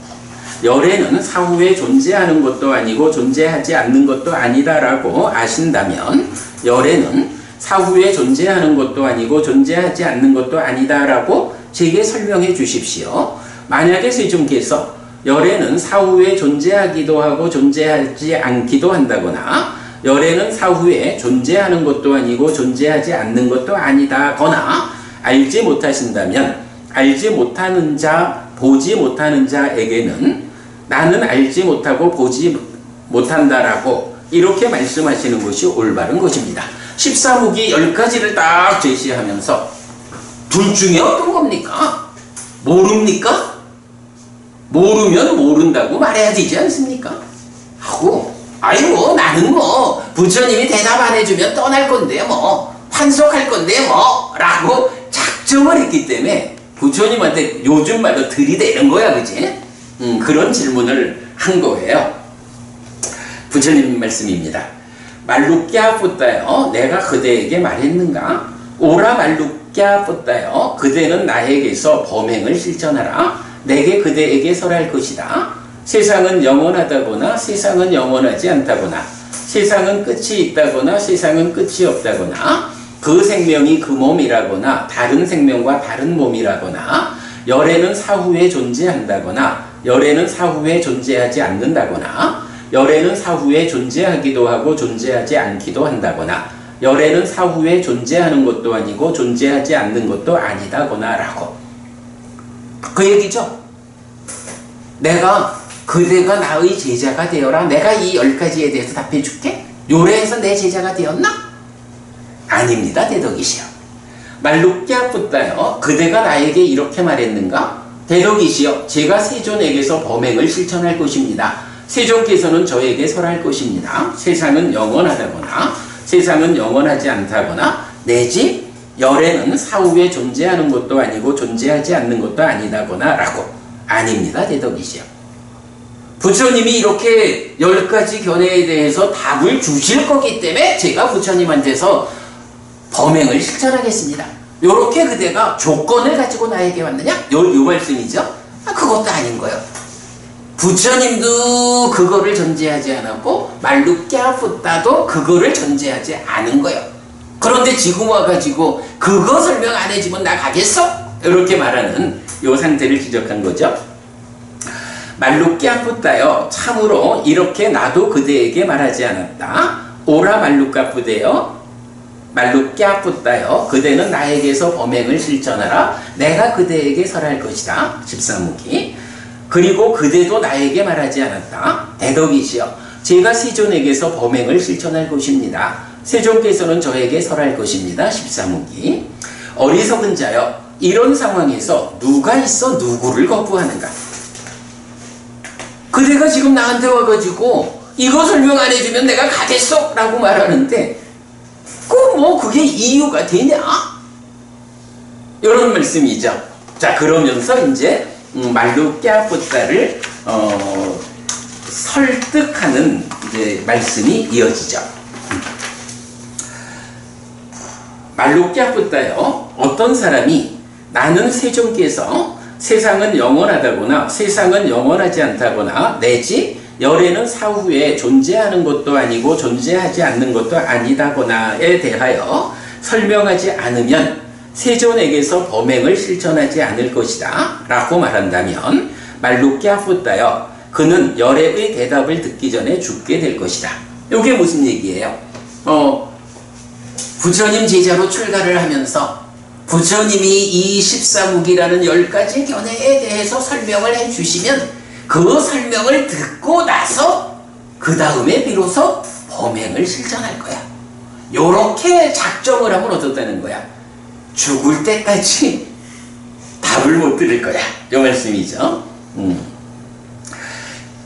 열애는 사후에 존재하는 것도 아니고 존재하지 않는 것도 아니다라고 아신다면 열애는 사후에 존재하는 것도 아니고 존재하지 않는 것도 아니다라고 제게 설명해 주십시오. 만약에 세존께서 열애는 사후에 존재하기도 하고 존재하지 않기도 한다거나 열애는 사후에 존재하는 것도 아니고 존재하지 않는 것도 아니다거나 알지 못하신다면 알지 못하는 자 보지 못하는 자에게는 나는 알지 못하고 보지 못한다라고 이렇게 말씀하시는 것이 올바른 것입니다. 14무기 10가지를 딱 제시하면서 둘 중에 어떤 겁니까? 모릅니까? 모르면 모른다고 말해야 되지 않습니까? 하고 아이고 나는 뭐 부처님이 대답 안 해주면 떠날 건데 뭐 환속할 건데 뭐 라고 작정을 했기 때문에 부처님한테 요즘 말로 들이대는 거야, 그치? 그런 질문을 한 거예요. 부처님 말씀입니다. 말루꺄 뿌따요 내가 그대에게 말했는가? 오라 말루꺄 뿌따요 그대는 나에게서 범행을 실천하라. 내게 그대에게 설할 것이다. 세상은 영원하다거나 세상은 영원하지 않다거나 세상은 끝이 있다거나 세상은 끝이 없다거나 그 생명이 그 몸이라거나 다른 생명과 다른 몸이라거나 열애는 사후에 존재한다거나 열애는 사후에 존재하지 않는다거나 열애는 사후에 존재하기도 하고 존재하지 않기도 한다거나 열애는 사후에 존재하는 것도 아니고 존재하지 않는 것도 아니다거나 라고. 그 얘기죠. 내가 그대가 나의 제자가 되어라. 내가 이 10가지에 대해서 답해 줄게. 요래해서 내 제자가 되었나? 아닙니다. 대덕이시여. 말루끼아 붓다여 그대가 나에게 이렇게 말했는가? 대덕이시여 제가 세존에게서 범행을 실천할 것입니다. 세존께서는 저에게 설할 것입니다. 세상은 영원하다거나 세상은 영원하지 않다거나 내지 열애는 사후에 존재하는 것도 아니고 존재하지 않는 것도 아니다거나 라고. 아닙니다. 대덕이시여. 부처님이 이렇게 10가지 견해에 대해서 답을 주실 거기 때문에 제가 부처님한테서 범행을 실천하겠습니다. 요렇게 그대가 조건을 가지고 나에게 왔느냐? 요 말씀이죠. 그것도 아닌 거예요. 부처님도 그거를 전제하지 않았고 말루끼아 붓다도 그거를 전제하지 않은 거예요. 그런데 지금 와가지고 그거 설명 안 해주면 나 가겠어? 이렇게 말하는 요 상태를 지적한 거죠. 말루끼아 붓다여 참으로 이렇게 나도 그대에게 말하지 않았다. 오라 말루끼아 붓다여 말루끼아 붓다여 그대는 나에게서 범행을 실천하라. 내가 그대에게 설할 것이다. 13무기. 그리고 그대도 나에게 말하지 않았다. 대덕이시여 제가 세존에게서 범행을 실천할 것입니다. 세존께서는 저에게 설할 것입니다. 14무기. 어리석은 자여 이런 상황에서 누가 있어 누구를 거부하는가? 그대가 지금 나한테 와가지고 이거 설명 안 해주면 내가 가겠어 라고 말하는데 그게 이유가 되냐? 이런 말씀이죠. 자, 그러면서 이제 말루끼아 붓다를 설득하는 이제 말씀이 이어지죠. 말루끼아 붓다여 어떤 사람이 나는 세존께서 세상은 영원하다거나 세상은 영원하지 않다거나 내지 열애는 사후에 존재하는 것도 아니고 존재하지 않는 것도 아니다거나에 대하여 설명하지 않으면 세존에게서 범행을 실천하지 않을 것이다 라고 말한다면 말루끼아 붓다여 그는 열애의 대답을 듣기 전에 죽게 될 것이다. 이게 무슨 얘기예요? 부처님 제자로 출가를 하면서 부처님이 이 14무기라는 10가지 견해에 대해서 설명을 해주시면 그 설명을 듣고 나서 그 다음에 비로소 범행을 실천할 거야. 요렇게 작정을 하면 어떻다는 거야? 죽을 때까지 답을 못 들을 거야. 이 말씀이죠.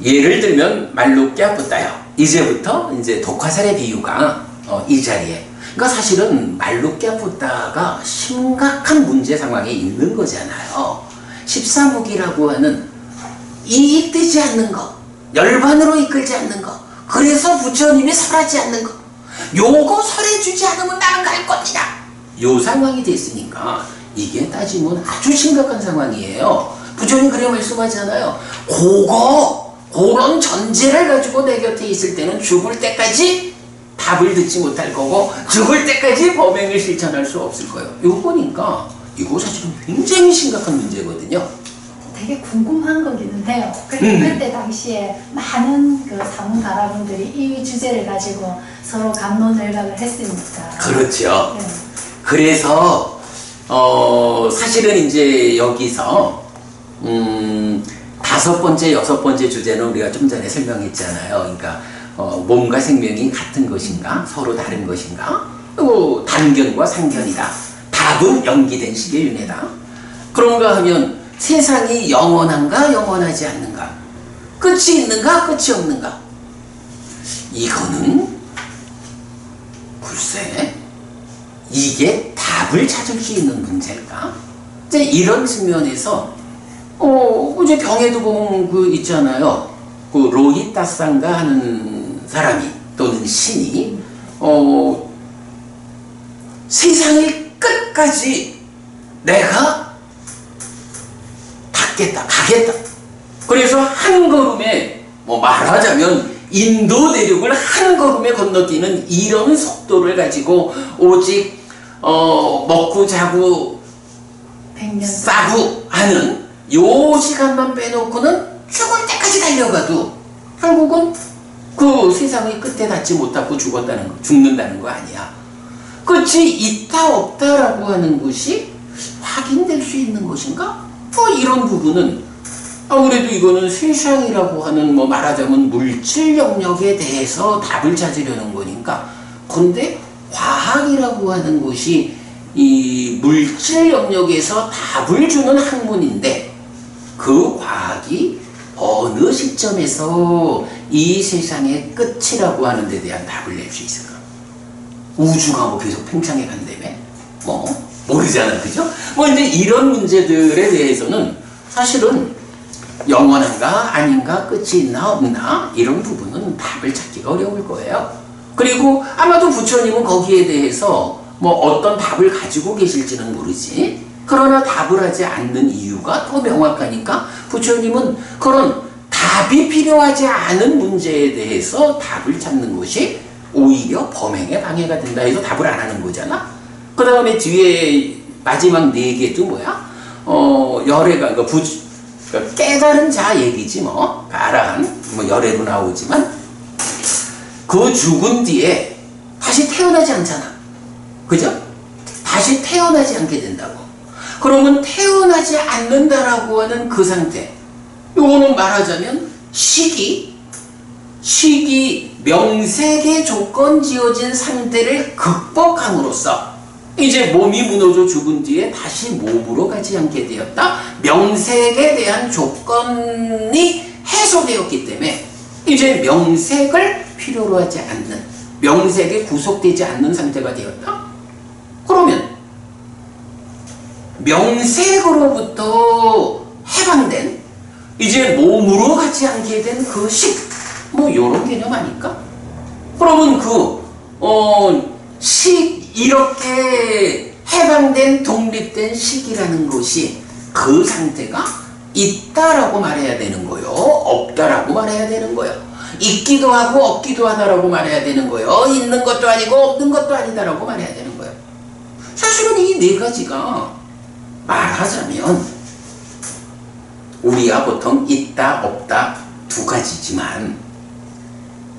예를 들면 말루끼아 붓다여 이제부터 이제 독화살의 비유가 이 자리에. 그러니까 사실은 말루끼아 붓다가 심각한 문제 상황에 있는 거잖아요. 14무기라고 하는 이익되지 않는 거, 열반으로 이끌지 않는 거, 그래서 부처님이 설하지 않는 거, 요거 설해주지 않으면 나는 갈 겁니다. 요 상황이 됐으니까 이게 따지면 아주 심각한 상황이에요. 부처님 그래 말씀하잖아요. 그런 전제를 가지고 내 곁에 있을 때는 죽을 때까지 답을 듣지 못할 거고 죽을 때까지 범행을 실천할 수 없을 거예요. 요거니까 이거 사실은 굉장히 심각한 문제거든요. 되게 궁금한 거기는 해요. 그때 당시에 많은 그 사문가라분들이 이 주제를 가지고 서로 갑론을박을 했으니까. 그렇죠. 네. 그래서 사실은 이제 여기서 5번째, 6번째 주제는 우리가 좀 전에 설명했잖아요. 그러니까 몸과 생명이 같은 것인가, 서로 다른 것인가, 또 단견과 상견이다. 답은 연기된 식의 윤회다. 그런가 하면 세상이 영원한가 영원하지 않는가, 끝이 있는가 끝이 없는가, 이거는 글쎄 이게 답을 찾을 수 있는 문제일까? 이제 이런 측면에서 이제 병에도 보면 그 있잖아요. 그 로히타상가 하는 사람이 또는 신이 세상의 끝까지 내가 가겠다. 그래서 한 걸음에 말하자면 인도 대륙을 한 걸음에 건너뛰는 이런 속도를 가지고 오직 먹고 자고 100년 싸고 하는 요 시간만 빼놓고는 죽을 때까지 달려가도 결국은 그 세상의 끝에 닿지 못하고 죽는다는 거 아니야. 끝이 있다 없다라고 하는 것이 확인될 수 있는 것인가? 뭐 이런 부분은 아무래도 이거는 세상이라고 하는 뭐 말하자면 물질 영역에 대해서 답을 찾으려는 거니까. 그런데 과학이라고 하는 것이 이 물질 영역에서 답을 주는 학문인데 그 과학이 어느 시점에서 이 세상의 끝이라고 하는 데 대한 답을 낼 수 있을까? 우주가 뭐 계속 팽창해 간다며? 뭐 모르잖아, 그죠? 뭐 이제 이런 문제들에 대해서는 사실은 영원한가 아닌가 끝이 있나 없나 이런 부분은 답을 찾기가 어려울 거예요. 그리고 아마도 부처님은 거기에 대해서 뭐 어떤 답을 가지고 계실지는 모르지. 그러나 답을 하지 않는 이유가 더 명확하니까 부처님은 그런 답이 필요하지 않은 문제에 대해서 답을 찾는 것이 오히려 범행에 방해가 된다 해서 답을 안 하는 거잖아. 그 다음에 뒤에 마지막 4개도 뭐야? 열애가 그러니까 깨달은 자 얘기지 뭐. 아라한 뭐 열애로 나오지만 그 죽은 뒤에 다시 태어나지 않잖아. 그죠? 다시 태어나지 않게 된다고. 그러면 태어나지 않는다라고 하는 그 상태, 요거는 말하자면 시기 명색의 조건 지어진 상태를 극복함으로써 이제 몸이 무너져 죽은 뒤에 다시 몸으로 가지 않게 되었다. 명색에 대한 조건이 해소되었기 때문에 이제 명색을 필요로 하지 않는, 명색에 구속되지 않는 상태가 되었다. 그러면 명색으로부터 해방된, 이제 몸으로 가지 않게 된 그 식, 뭐 요런 개념 아닐까? 그러면 이렇게 해방된 독립된 식이라는 것이 그 상태가 있다라고 말해야 되는 거요, 없다라고 말해야 되는 거요, 있기도 하고 없기도 하다라고 말해야 되는 거요, 있는 것도 아니고 없는 것도 아니다라고 말해야 되는 거예요. 사실은 이 4가지가 말하자면 우리가 보통 있다 없다 2가지지만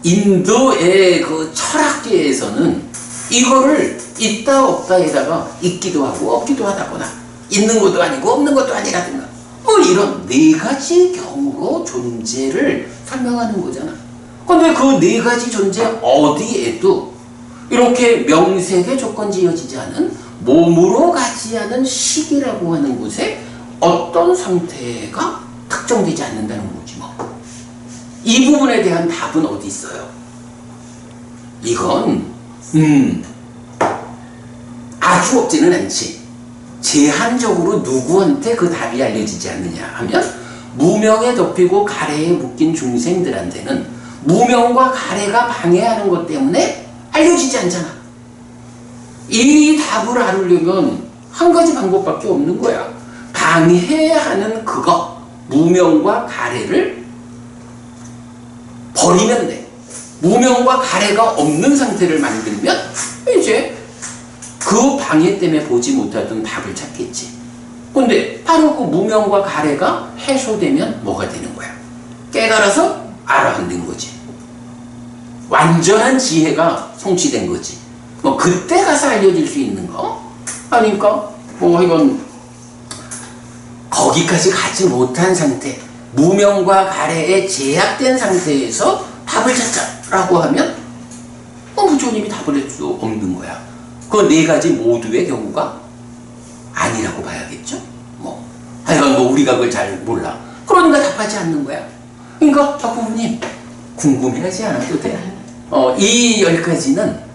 인도의 그 철학계에서는 이거를 있다 없다에다가 있기도 하고 없기도 하다거나 있는 것도 아니고 없는 것도 아니라든가 뭐 이런 4가지 경우로 존재를 설명하는 거잖아. 근데 그 4가지 존재 어디에도 이렇게 명색의 조건 지어지지 않은, 몸으로 가지 않은 식이라고 하는 곳에 어떤 상태가 특정되지 않는다는 거지 뭐. 이 부분에 대한 답은 어디 있어요? 이건 아주 없지는 않지. 제한적으로 누구한테 그 답이 알려지지 않느냐 하면 무명에 덮이고 가래에 묶인 중생들한테는 무명과 가래가 방해하는 것 때문에 알려지지 않잖아. 이 답을 알으려면 한 가지 방법밖에 없는 거야. 방해하는 그거, 무명과 가래를 버리면 돼. 무명과 가래가 없는 상태를 만들면 이제 그 방해 때문에 보지 못하던 답을 찾겠지. 근데 바로 그 무명과 가래가 해소되면 뭐가 되는 거야? 깨달아서 알아듣는 거지. 완전한 지혜가 성취된 거지. 뭐 그때 가서 알려질 수 있는 거 아니까 뭐 이건 거기까지 가지 못한 상태, 무명과 가래에 제약된 상태에서 답을 찾자라고 하면 부처님이 답을 할 수 없는 거야. 그 4가지 모두의 경우가 아니라고 봐야겠죠. 뭐 하여간 뭐 우리가 그걸 잘 몰라. 그러니까 답하지 않는 거야. 그러니까 부모님 궁금해하지 않아도 돼. 이 10가지는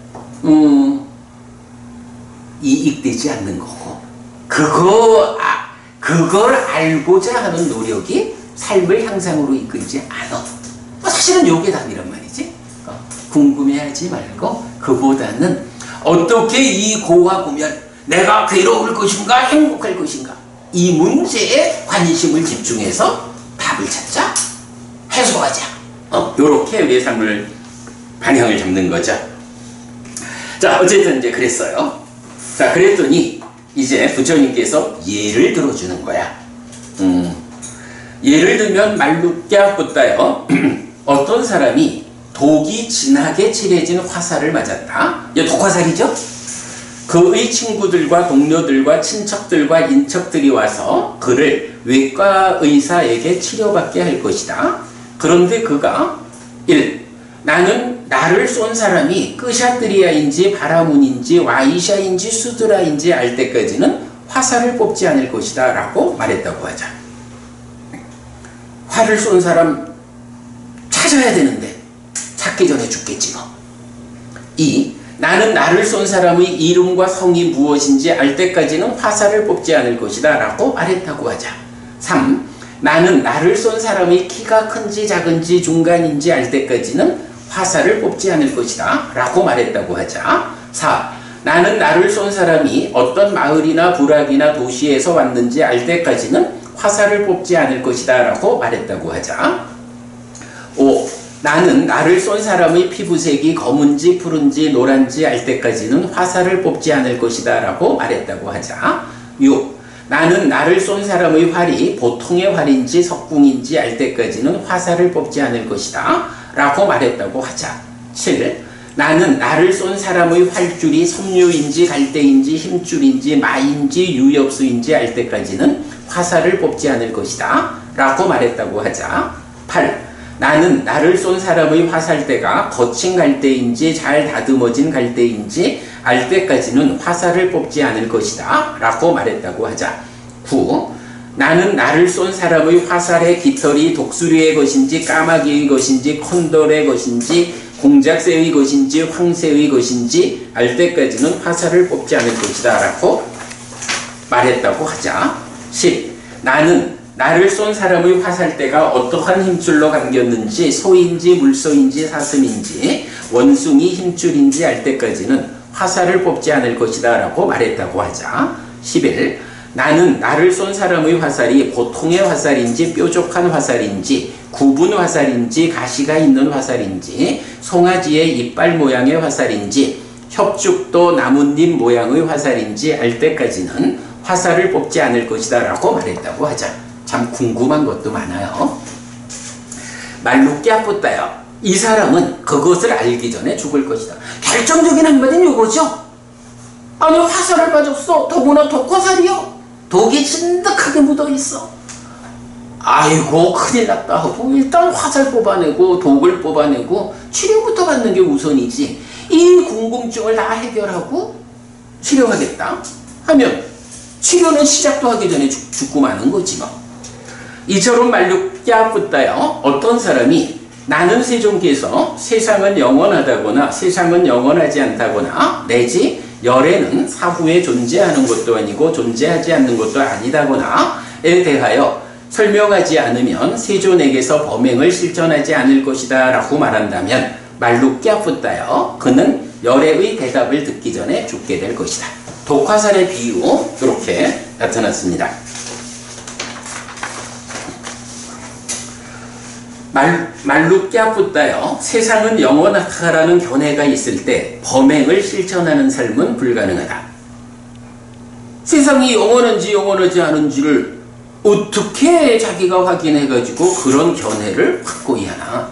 이익되지 않는 거고, 그걸 알고자 하는 노력이 삶을 향상으로 이끌지 않아. 사실은 요게 답이란 말이지. 궁금해하지 말고 그보다는 어떻게 이 고와 고면, 내가 괴로울 것인가 행복할 것인가, 이 문제에 관심을 집중해서 답을 찾자, 해소하자. 요렇게 우리의 삶을 방향을 잡는 거죠. 자, 어쨌든 이제 그랬어요. 자, 그랬더니 이제 부처님께서 예를 들어주는 거야. 예를 들면 말루꺄붙다요. 어떤 사람이 독이 진하게 칠해진 화살을 맞았다. 이게 독화살이죠? 그의 친구들과 동료들과 친척들과 인척들이 와서 그를 외과 의사에게 치료받게 할 것이다. 그런데 그가 1. 나는 나를 쏜 사람이 끄샤트리아인지 바라문인지 와이샤인지 수드라인지 알 때까지는 화살을 뽑지 않을 것이다 라고 말했다고 하자. 화를 쏜 사람 찾아야 되는데 찾기 전에 죽겠지 뭐. 2. 나는 나를 쏜 사람의 이름과 성이 무엇인지 알 때까지는 화살을 뽑지 않을 것이다 라고 말했다고 하자. 3. 나는 나를 쏜 사람의 키가 큰지 작은지 중간인지 알 때까지는 화살을 뽑지 않을 것이다 라고 말했다고 하자. 4. 나는 나를 쏜 사람이 어떤 마을이나 부락이나 도시에서 왔는지 알 때까지는 화살을 뽑지 않을 것이다 라고 말했다고 하자. 5. 나는 나를 쏜 사람의 피부색이 검은지 푸른지 노란지 알 때까지는 화살을 뽑지 않을 것이다 라고 말했다고 하자. 6. 나는 나를 쏜 사람의 활이 보통의 활인지 석궁인지 알 때까지는 화살을 뽑지 않을 것이다 라고 말했다고 하자. 7. 나는 나를 쏜 사람의 활줄이 섬유인지 갈대인지 힘줄인지 마인지 유엽수인지 알 때까지는 화살을 뽑지 않을 것이다 라고 말했다고 하자. 8. 나는 나를 쏜 사람의 화살대가 거친 갈대인지 잘 다듬어진 갈대인지 알 때까지는 화살을 뽑지 않을 것이다 라고 말했다고 하자. 9. 나는 나를 쏜 사람의 화살의 깃털이 독수리의 것인지 까마귀의 것인지 콘돌의 것인지 공작새의 것인지 황새의 것인지 알 때까지는 화살을 뽑지 않을 것이다 라고 말했다고 하자. 10. 나는 나를 쏜 사람의 화살대가 어떠한 힘줄로 감겼는지 소인지 물소인지 사슴인지 원숭이 힘줄인지 알 때까지는 화살을 뽑지 않을 것이다 라고 말했다고 하자. 11. 나는 나를 쏜 사람의 화살이 보통의 화살인지 뾰족한 화살인지 구분 화살인지 가시가 있는 화살인지 송아지의 이빨 모양의 화살인지 협죽도 나뭇잎 모양의 화살인지 알 때까지는 화살을 뽑지 않을 것이다 라고 말했다고 하자. 참 궁금한 것도 많아요. 말루끼아뿌따요. 이 사람은 그것을 알기 전에 죽을 것이다. 결정적인 한마디는 이거죠. 아니 화살을 맞았어. 더구나 독화살이요. 독이 진득하게 묻어있어. 아이고 큰일 났다 하고 일단 화살 뽑아내고 독을 뽑아내고 치료부터 받는 게 우선이지. 이 궁금증을 다 해결하고 치료하겠다 하면 치료는 시작도 하기 전에 죽고 마는 거지 뭐. 이처럼 말루끼아뿌따요. 어떤 사람이 나는 세종께서 세상은 영원하다거나 세상은 영원하지 않다거나 내지 열애는 사후에 존재하는 것도 아니고 존재하지 않는 것도 아니다거나에 대하여 설명하지 않으면 세존에게서 범행을 실천하지 않을 것이다 라고 말한다면 말루끼아뿌따요. 그는 열애의 대답을 듣기 전에 죽게 될 것이다. 독화살의 비유 이렇게 나타났습니다. 말루끼아뿌따요. 세상은 영원하다라는 견해가 있을 때 범행을 실천하는 삶은 불가능하다. 세상이 영원한지 영원하지 않은지를 어떻게 자기가 확인해가지고 그런 견해를 확고히 하나.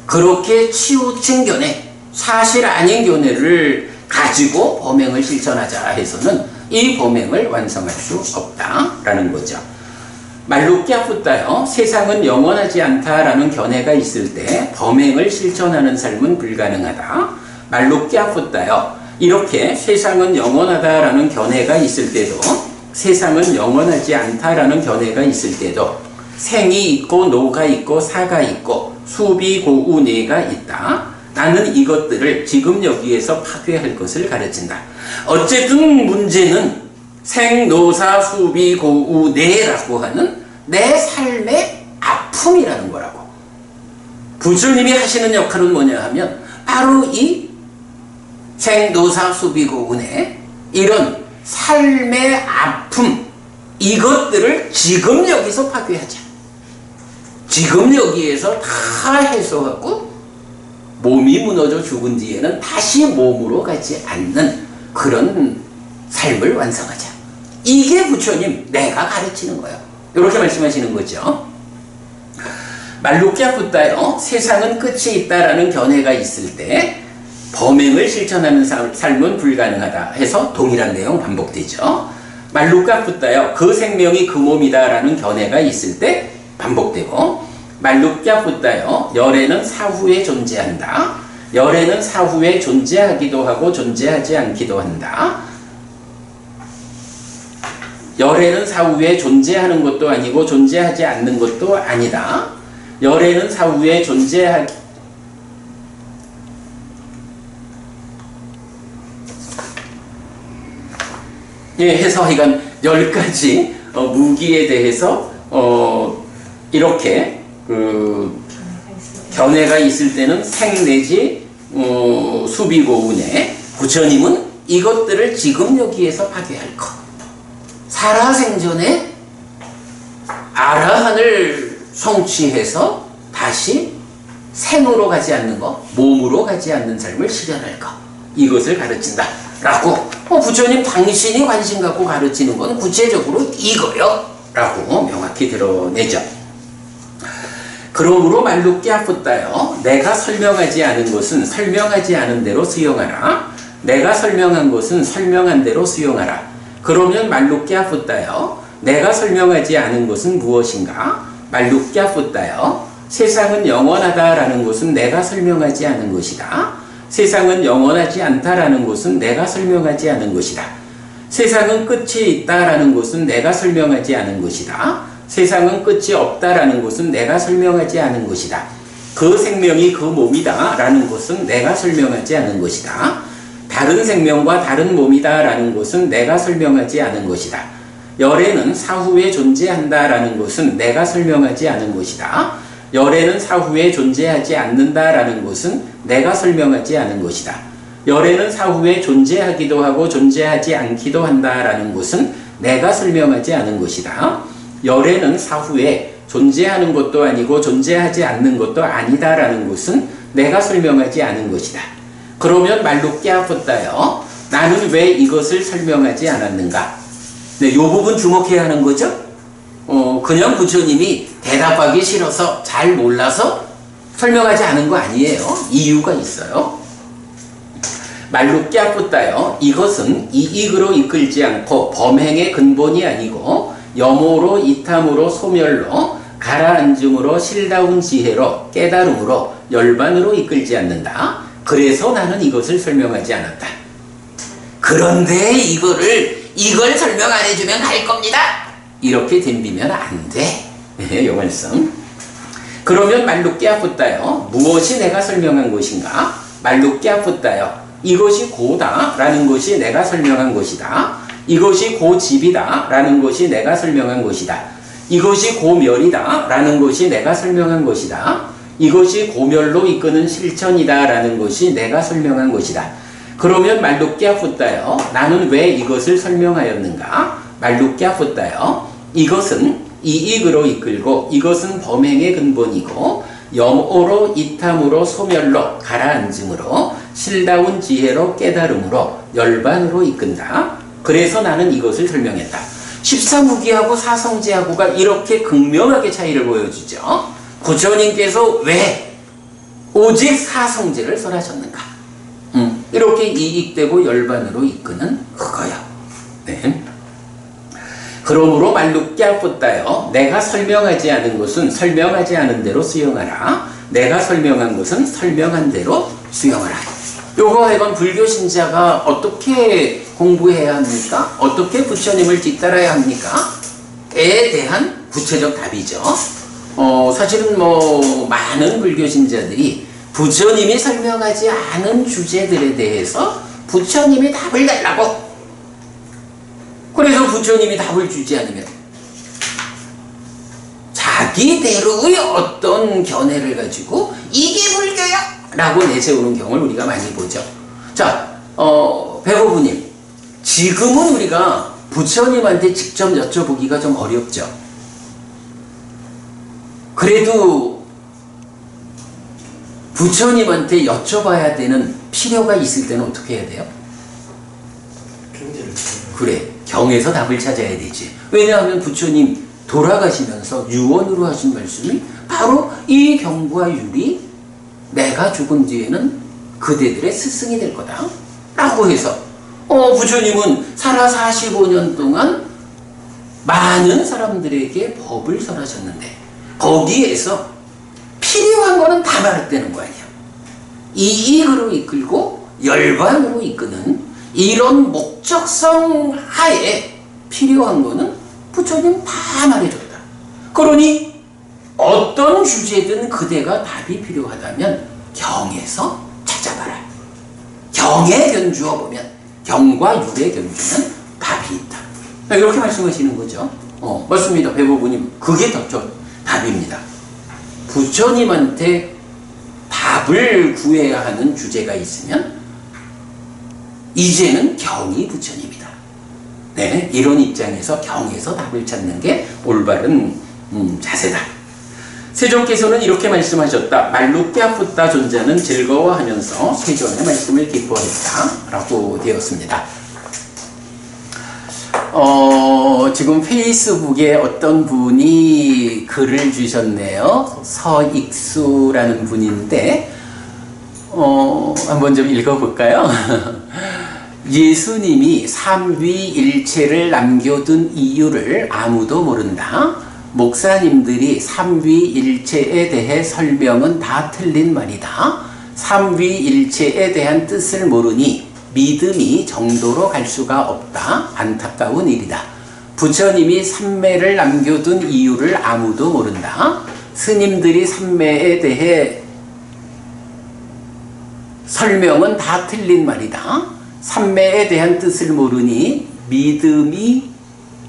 그렇게 치우친 견해, 사실 아닌 견해를 가지고 범행을 실천하자 해서는 이 범행을 완성할 수 없다라는 거죠. 말루끼아뿌따요. 세상은 영원하지 않다라는 견해가 있을 때 범행을 실천하는 삶은 불가능하다. 말루끼아뿌따요. 이렇게 세상은 영원하다라는 견해가 있을 때도 세상은 영원하지 않다라는 견해가 있을 때도 생이 있고 노가 있고 사가 있고 수비 고우 내가 있다. 나는 이것들을 지금 여기에서 파괴할 것을 가르친다. 어쨌든 문제는 생노사 수비 고우 내라고 하는 내 삶의 아픔이라는 거라고. 부처님이 하시는 역할은 뭐냐 하면 바로 이 생노사 수비 고우 내 이런 삶의 아픔 이것들을 지금 여기서 파괴하자. 지금 여기에서 다 해소하고 몸이 무너져 죽은 뒤에는 다시 몸으로 가지 않는 그런 삶을 완성하자. 이게 부처님 내가 가르치는 거예요. 이렇게 말씀하시는 거죠. 말루끼아뿌따요. 세상은 끝이 있다라는 견해가 있을 때 범행을 실천하는 삶은 불가능하다 해서 동일한 내용 반복되죠. 말루까 붓다요. 그 생명이 그 몸이다 라는 견해가 있을 때 반복되고, 말루까 붓다요. 열애는 사후에 존재한다. 열애는 사후에 존재하기도 하고 존재하지 않기도 한다. 열애는 사후에 존재하는 것도 아니고 존재하지 않는 것도 아니다. 열애는 사후에 해서 하여간 10가지 무기에 대해서 이렇게 견해가 있을 때는 생 내지 수비고운에 부처님은 이것들을 지금 여기에서 파괴할 것. 살아생전에 아라한을 성취해서 다시 생으로 가지 않는 것, 몸으로 가지 않는 삶을 실현할 것. 이것을 가르친다. 라고 부처님 당신이 관심 갖고 가르치는 건 구체적으로 이거요. 라고 명확히 드러내죠. 그러므로 말루께 아프다요. 내가 설명하지 않은 것은 설명하지 않은 대로 수용하라. 내가 설명한 것은 설명한 대로 수용하라. 그러면 말루께 아프다요. 내가 설명하지 않은 것은 무엇인가? 말루께 아프다요. 세상은 영원하다라는 것은 내가 설명하지 않은 것이다. 세상은 영원하지 않다라는 것은 내가 설명하지 않은 것이다. 세상은 끝이 있다라는 것은 내가 설명하지 않은 것이다. 세상은 끝이 없다라는 것은 내가 설명하지 않은 것이다. 그 생명이 그 몸이다 라는 것은 내가 설명하지 않은 것이다. 다른 생명과 다른 몸이다 라는 것은 내가 설명하지 않은 것이다. 열애는 사후에 존재한다 라는 것은 내가 설명하지 않은 것이다. 열애는 사후에 존재하지 않는다 라는 것은 내가 설명하지 않은 것이다. 열애는 사후에 존재하기도 하고 존재하지 않기도 한다 라는 것은 내가 설명하지 않은 것이다. 열애는 사후에 존재하는 것도 아니고 존재하지 않는 것도 아니다 라는 것은 내가 설명하지 않은 것이다. 그러면 말루께 아프다요. 나는 왜 이것을 설명하지 않았는가? 네, 이 부분 주목해야 하는 거죠. 그냥 부처님이 대답하기 싫어서 잘 몰라서 설명하지 않은 거 아니에요. 이유가 있어요. 말루께 아프다요. 이것은 이익으로 이끌지 않고 범행의 근본이 아니고 염오로 이탐으로 소멸로 가라앉음으로 실다운 지혜로 깨달음으로 열반으로 이끌지 않는다. 그래서 나는 이것을 설명하지 않았다. 그런데 이걸 설명 안 해주면 갈 겁니다. 이렇게 덤비면 안 돼. 이 말씀. 그러면 말루께 아프다요. 무엇이 내가 설명한 것인가? 말루께 아프다요. 이것이 고다 라는 것이 내가 설명한 것이다. 이것이 고집이다 라는 것이 내가 설명한 것이다. 이것이 고멸이다 라는 것이 내가 설명한 것이다. 이것이 고멸로 이끄는 실천이다 라는 것이 내가 설명한 것이다. 그러면 말루께 아프다요. 나는 왜 이것을 설명하였는가? 말루께 아프다요. 이것은 이익으로 이끌고 이것은 범행의 근본이고 염오로 이탐으로 소멸로 가라앉음으로 실다운 지혜로 깨달음으로 열반으로 이끈다. 그래서 나는 이것을 설명했다. 십사무기하고 사성제하고가 이렇게 극명하게 차이를 보여주죠. 부처님께서 왜 오직 사성제를 설하셨는가? 이렇게 이익되고 열반으로 이끄는 그거요. 네. 그러므로 말루께 아프다요. 내가 설명하지 않은 것은 설명하지 않은 대로 수용하라. 내가 설명한 것은 설명한 대로 수용하라. 요거 이건 불교 신자가 어떻게 공부해야 합니까? 어떻게 부처님을 뒤따라야 합니까? 에 대한 구체적 답이죠. 사실은 많은 불교 신자들이 부처님이 설명하지 않은 주제들에 대해서 부처님이 답을 달라고. 그래서 부처님이 답을 주지 않으면 자기대로의 어떤 견해를 가지고 이게 불교야! 라고 내세우는 경우를 우리가 많이 보죠. 자, 배고부님, 지금은 우리가 부처님한테 직접 여쭤보기가 좀 어렵죠. 그래도 부처님한테 여쭤봐야 되는 필요가 있을 때는 어떻게 해야 돼요? 그래, 경에서 답을 찾아야 되지. 왜냐하면 부처님 돌아가시면서 유언으로 하신 말씀이 바로 이 경과 율이 내가 죽은 뒤에는 그대들의 스승이 될 거다 라고 해서 부처님은 살아 45년 동안 많은 사람들에게 법을 설하셨는데 거기에서 필요한 거는 다 말했다는 거 아니야. 이익으로 이끌고 열반으로 이끄는 이런 목적성 하에 필요한 거는 부처님 다 말해줬다. 그러니 어떤 주제든 그대가 답이 필요하다면 경에서 찾아봐라. 경에 견주어 보면 경과 율에 견주면 답이 있다. 이렇게 말씀하시는 거죠. 맞습니다. 배보부님. 그게 답입니다. 부처님한테 답을 구해야 하는 주제가 있으면 이제는 경이 부처님이다. 네, 이런 입장에서 경에서 답을 찾는 게 올바른 자세다. 세종께서는 이렇게 말씀하셨다. 말루뼈 붓다 존자는 즐거워하면서 세존의 말씀을 기뻐했다 라고 되었습니다. 지금 페이스북에 어떤 분이 글을 주셨네요. 서익수라는 분인데 한번 좀 읽어볼까요? 예수님이 삼위일체를 남겨둔 이유를 아무도 모른다. 목사님들이 삼위일체에 대해 설명은 다 틀린 말이다. 삼위일체에 대한 뜻을 모르니 믿음이 정도로 갈 수가 없다. 안타까운 일이다. 부처님이 삼매를 남겨둔 이유를 아무도 모른다. 스님들이 삼매에 대해 설명은 다 틀린 말이다. 삼매에 대한 뜻을 모르니 믿음이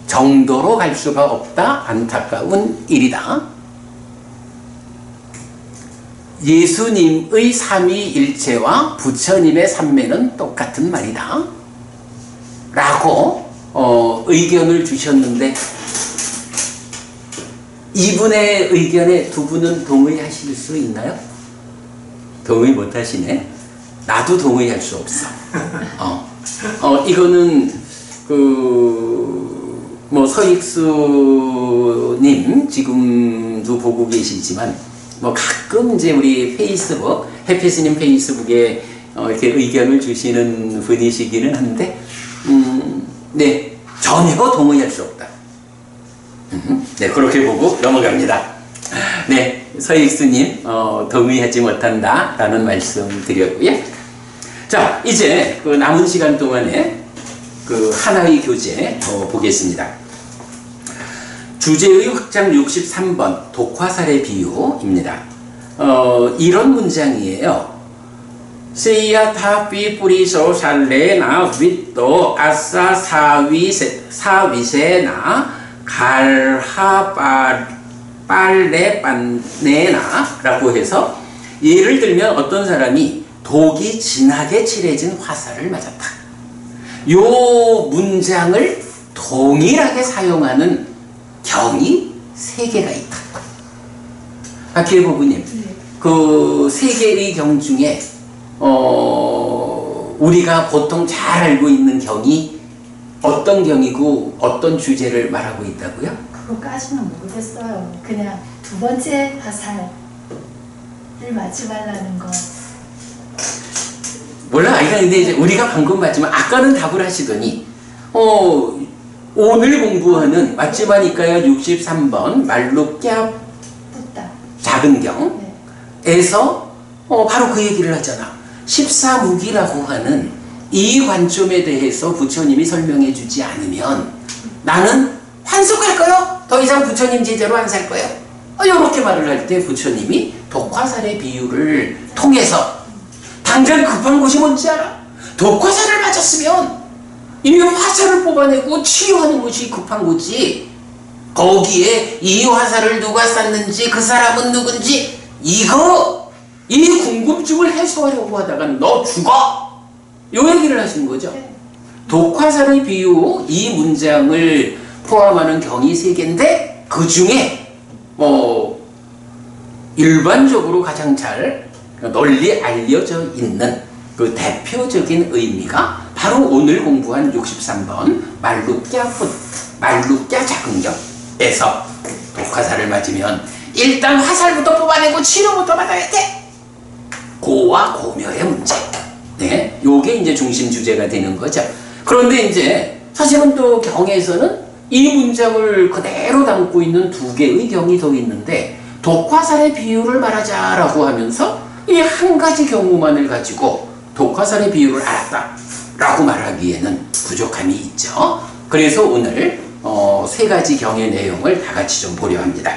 정도로 갈 수가 없다. 안타까운 일이다. 예수님의 삼위일체와 부처님의 삼매는 똑같은 말이다 라고 의견을 주셨는데 이분의 의견에 두 분은 동의하실 수 있나요? 동의 못 하시네. 나도 동의할 수 없어. 이거는 서익수님 지금도 보고 계시지만 가끔 이제 우리 페이스북 해피스님 페이스북에 이렇게 의견을 주시는 분이시기는 한데 네, 전혀 동의할 수 없다. 네, 그렇게 보고 넘어갑니다. 네, 서익수님 동의하지 못한다 라는 말씀 드렸고요. 자, 이제 그 남은 시간 동안에 그 하나의 교재 보겠습니다. 주제의 흑장 63번 독화살의 비유입니다. 이런 문장이에요. 세야타비 뿌리소 살레나 윗도 아싸 사위세나 갈하 빨레 빤네나 라고 해서 예를 들면 어떤 사람이 독이 진하게 칠해진 화살을 맞았다. 요 문장을 동일하게 사용하는 경이 3개가 있다. 기회보부님, 그 3개의 경 중에 우리가 보통 잘 알고 있는 경이 어떤 경이고 어떤 주제를 말하고 있다고요? 그거까지는 모르겠어요. 그냥 두 번째 화살을 맞지 말라는 거. 몰라. 근데 이제 우리가 방금 봤지만 아까는 답을 하시더니 오늘 공부하는 맞지마니까요 63번 말루뼈 작은 경에서 바로 그 얘기를 하잖아. 14무기라고 하는 이 관점에 대해서 부처님이 설명해 주지 않으면 나는 환속할 거요. 더 이상 부처님 제자로 안 살 거예요. 이렇게 말을 할 때 부처님이 독화살의 비유를 통해서 당장 급한 것이 뭔지 알아? 독화살을 맞았으면 이 화살을 뽑아내고 치유하는 것이 급한 거지. 거기에 이 화살을 누가 쐈는지 그 사람은 누군지 이 궁금증을 해소하려고 하다가 너 죽어! 요 얘기를 하시는 거죠. 독화살의 비유 이 문장을 포함하는 경이 3개인데 그 중에 일반적으로 가장 잘 널리 알려져 있는 그 대표적인 의미가 바로 오늘 공부한 63번 말루뼈 작은 경에서 독화살을 맞으면 일단 화살부터 뽑아내고 치료부터 받아야 돼. 고와 고묘의 문제. 네, 요게 이제 중심 주제가 되는 거죠. 그런데 이제 사실은 또 경에서는 이 문장을 그대로 담고 있는 두 개의 경이 더 있는데, 독화살의 비유를 말하자라고 하면서 이 한 가지 경우만을 가지고 독화살의 비유를 알았다라고 말하기에는 부족함이 있죠. 그래서 오늘 세 가지 경의 내용을 다 같이 좀 보려 합니다.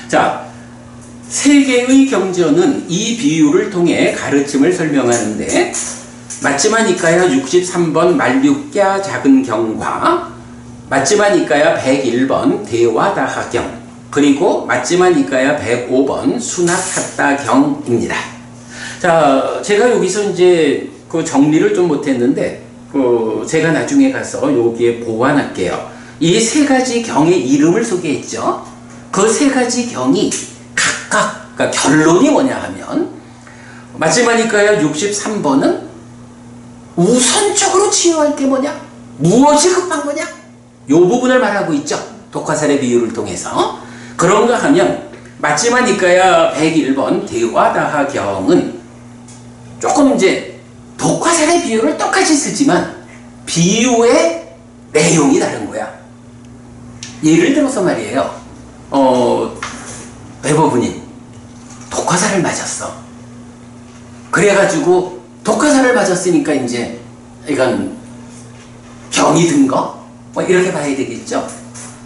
자, 세 개의 경전은 이 비유를 통해 가르침을 설명하는데, 맞지마 니까야 63번 말육자 작은 경과, 맞지마 니까야 101번 대화다하경, 그리고 맞지마 니까야 105번 수낙하따 경입니다. 자, 제가 여기서 이제 그 정리를 좀 못했는데, 제가 나중에 가서 여기에 보완할게요. 이 세 가지 경의 이름을 소개했죠. 그 세 가지 경이 각각, 그러니까 결론이 뭐냐 하면, 맞지마 니까야 63번은 우선적으로 치유할 게 뭐냐? 무엇이 급한 거냐? 이 부분을 말하고 있죠. 독화살의 비유를 통해서. 그런가 하면 맞지마 니까야 101번 대화다하경은 조금 이제 독화살의 비유를 똑같이 쓰지만 비유의 내용이 다른 거야. 예를 들어서 말이에요. 배법부님 독화살을 맞았어. 그래가지고 독화살을 맞았으니까 이제 이건 병이 든 거? 뭐 이렇게 봐야 되겠죠.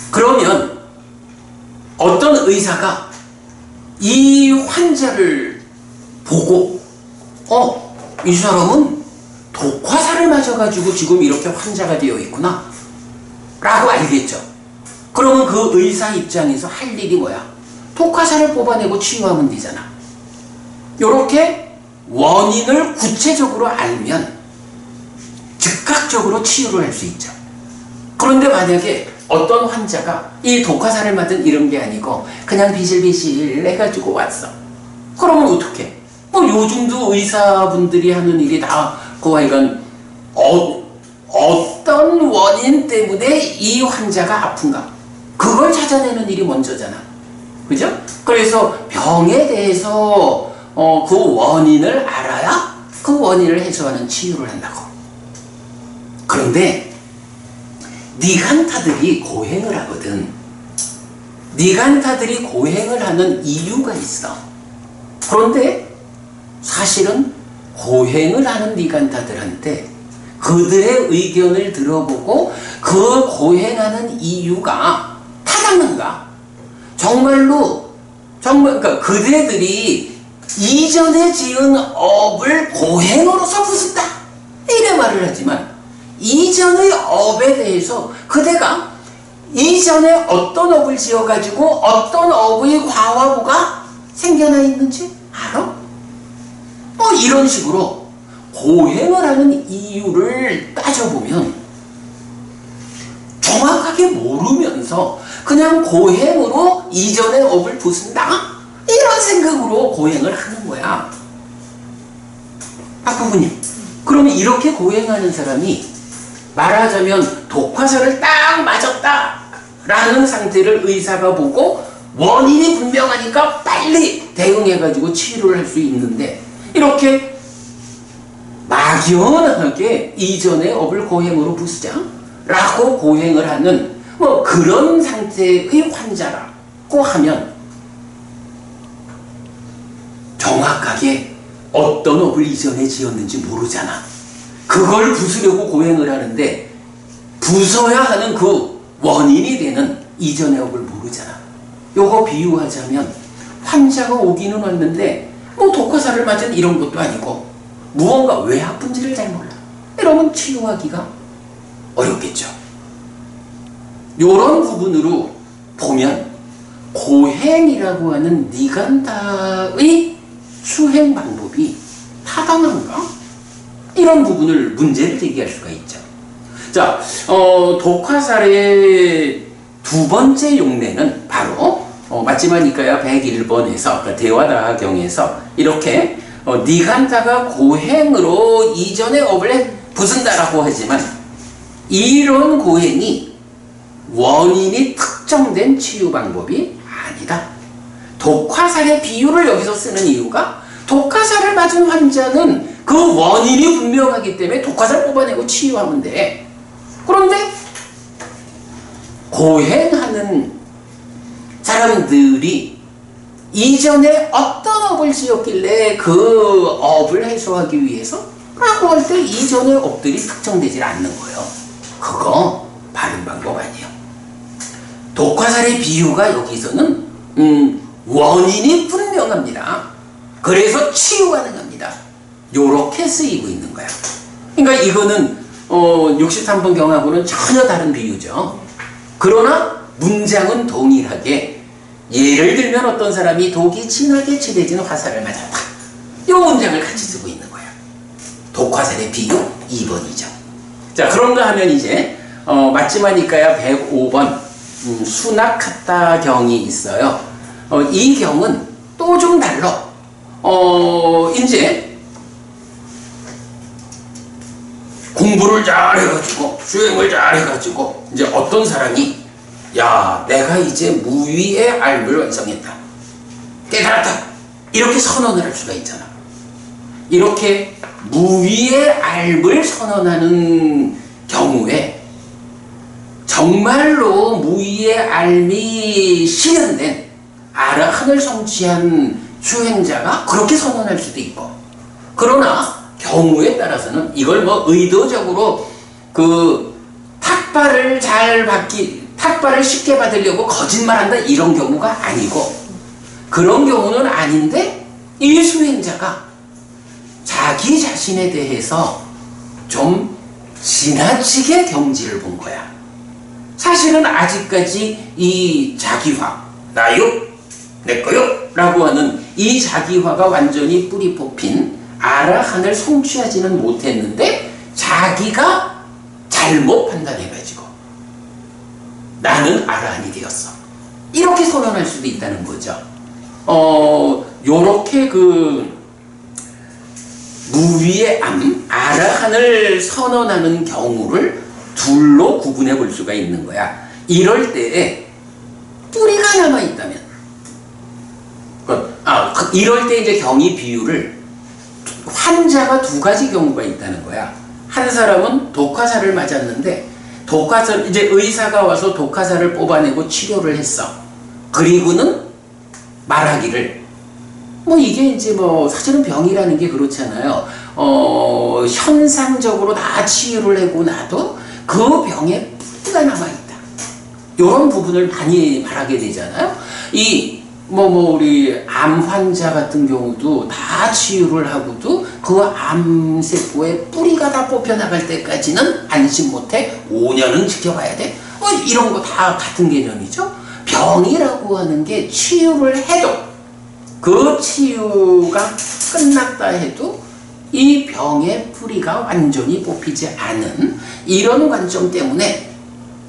그러면 어떤 의사가 이 환자를 보고 이 사람은 독화살을 맞아가지고 지금 이렇게 환자가 되어 있구나 라고 알겠죠. 그러면 그 의사 입장에서 할 일이 뭐야? 독화살을 뽑아내고 치유하면 되잖아. 요렇게 원인을 구체적으로 알면 즉각적으로 치유를 할 수 있죠. 그런데 만약에 어떤 환자가 이 독화살을 맞은 이런 게 아니고 그냥 비실비실 해가지고 왔어. 그러면 어떡해? 뭐 요즘도 의사분들이 하는 일이 다 그거이건 어떤 원인 때문에 이 환자가 아픈가? 그걸 찾아내는 일이 먼저잖아. 그죠? 그래서 병에 대해서 그 원인을 알아야 그 원인을 해소하는 치유를 한다고. 그런데 니간타들이 고행을 하거든. 니간타들이 고행을 하는 이유가 있어. 그런데 사실은 고행을 하는 니간타들한테 그들의 의견을 들어보고 그 고행하는 이유가 타당한가? 그러니까 그대들이 이전에 지은 업을 고행으로서 부순다 이래 말을 하지만, 이전의 업에 대해서 그대가 이전에 어떤 업을 지어가지고 어떤 업의 과화부가 생겨나 있는지 알아? 이런 식으로 고행을 하는 이유를 따져보면 정확하게 모르면서 그냥 고행으로 이전의 업을 부순다? 이런 생각으로 고행을 하는 거야. 부부님, 그러면 이렇게 고행하는 사람이 말하자면 독화살을 딱 맞았다 라는 상태를 의사가 보고 원인이 분명하니까 빨리 대응해가지고 치료를 할 수 있는데, 이렇게 막연하게 이전의 업을 고행으로 부수자 라고 고행을 하는 그런 상태의 환자라고 하면 정확하게 어떤 업을 이전에 지었는지 모르잖아. 그걸 부수려고 고행을 하는데 부숴야 하는 그 원인이 되는 이전의 업을 모르잖아. 요거 비유하자면 환자가 오기는 왔는데 독화살을 맞은 이런 것도 아니고 무언가 왜 아픈지를 잘 몰라. 이러면 치유하기가 어렵겠죠. 요런 부분으로 보면 고행이라고 하는 니간타의 수행 방법이 타당한가? 이런 부분을 문제를 제기할 수가 있죠. 자, 독화살의 두 번째 용례는 바로 맞지마 니까야 101번에서 그러니까 대화다경에서 이렇게 니간타가 고행으로 이전의 업을 부순다라고 하지만 이런 고행이 원인이 특정된 치유 방법이 아니다. 독화살의 비유를 여기서 쓰는 이유가 독화살을 맞은 환자는 그 원인이 분명하기 때문에 독화살 뽑아내고 치유하면 돼. 그런데 고행하는 사람들이 이전에 어떤 업을 지었길래 그 업을 해소하기 위해서 라고 할 때 이전의 업들이 특정되질 않는 거예요. 그거 바른 방법 아니에요. 독화살의 비유가 여기서는 원인이 분명합니다. 그래서 치유 가능합니다. 요렇게 쓰이고 있는 거야. 그러니까 이거는 63번 경하고는 전혀 다른 비유죠. 그러나 문장은 동일하게, 예를 들면 어떤 사람이 독이 진하게 칠해진 화살을 맞았다. 이 문장을 같이 쓰고 있는 거야. 독화살의 비유 2번이죠. 자, 그런가 하면 이제 맞지마니까야 105번 수낙하다 경이 있어요. 이 경은 또 좀 달라. 이제 공부를 잘 해가지고 수행을 잘 해가지고 이제 어떤 사람이 야, 내가 이제 무위의 알을 완성했다, 깨달았다, 이렇게 선언을 할 수가 있잖아. 이렇게 무위의 알을 선언하는 경우에 정말로 무위의 알미 실현된 아라한을 성취한 수행자가 그렇게 선언할 수도 있고, 그러나 경우에 따라서는 이걸 뭐 의도적으로 그 탁발을 쉽게 받으려고 거짓말한다 이런 경우가 아니고, 그런 경우는 아닌데 이 수행자가 자기 자신에 대해서 좀 지나치게 경지를 본 거야. 사실은 아직까지 이 자기화, 나요, 내거요 라고 하는 이 자기화가 완전히 뿌리 뽑힌 아라한을 성취하지는 못했는데, 자기가 잘못 판단해가지고 나는 아라한이 되었어, 이렇게 선언할 수도 있다는 거죠. 요렇게 그 무위의 아라한을 선언하는 경우를 둘로 구분해 볼 수가 있는 거야. 이럴 때에 뿌리가 남아있다면, 이럴 때 이제 경이 비유를 환자가 두 가지 경우가 있다는 거야. 한 사람은 독화살을 맞았는데 이제 의사가 와서 독화살을 뽑아내고 치료를 했어. 그리고는 말하기를, 뭐 이게 이제 뭐 사실은 병이라는 게 그렇잖아요. 현상적으로 다 치유를 하고 나도 그 병에 뿌리가 남아있다, 이런 부분을 많이 말하게 되잖아요. 우리 암 환자 같은 경우도 다 치유를 하고도 그 암세포에 뿌리가 다 뽑혀나갈 때까지는 안심 못해, 5년은 지켜봐야 돼. 이런 거 다 같은 개념이죠. 병이라고 하는 게 치유를 해도, 그 치유가 끝났다 해도 이 병의 뿌리가 완전히 뽑히지 않은 이런 관점 때문에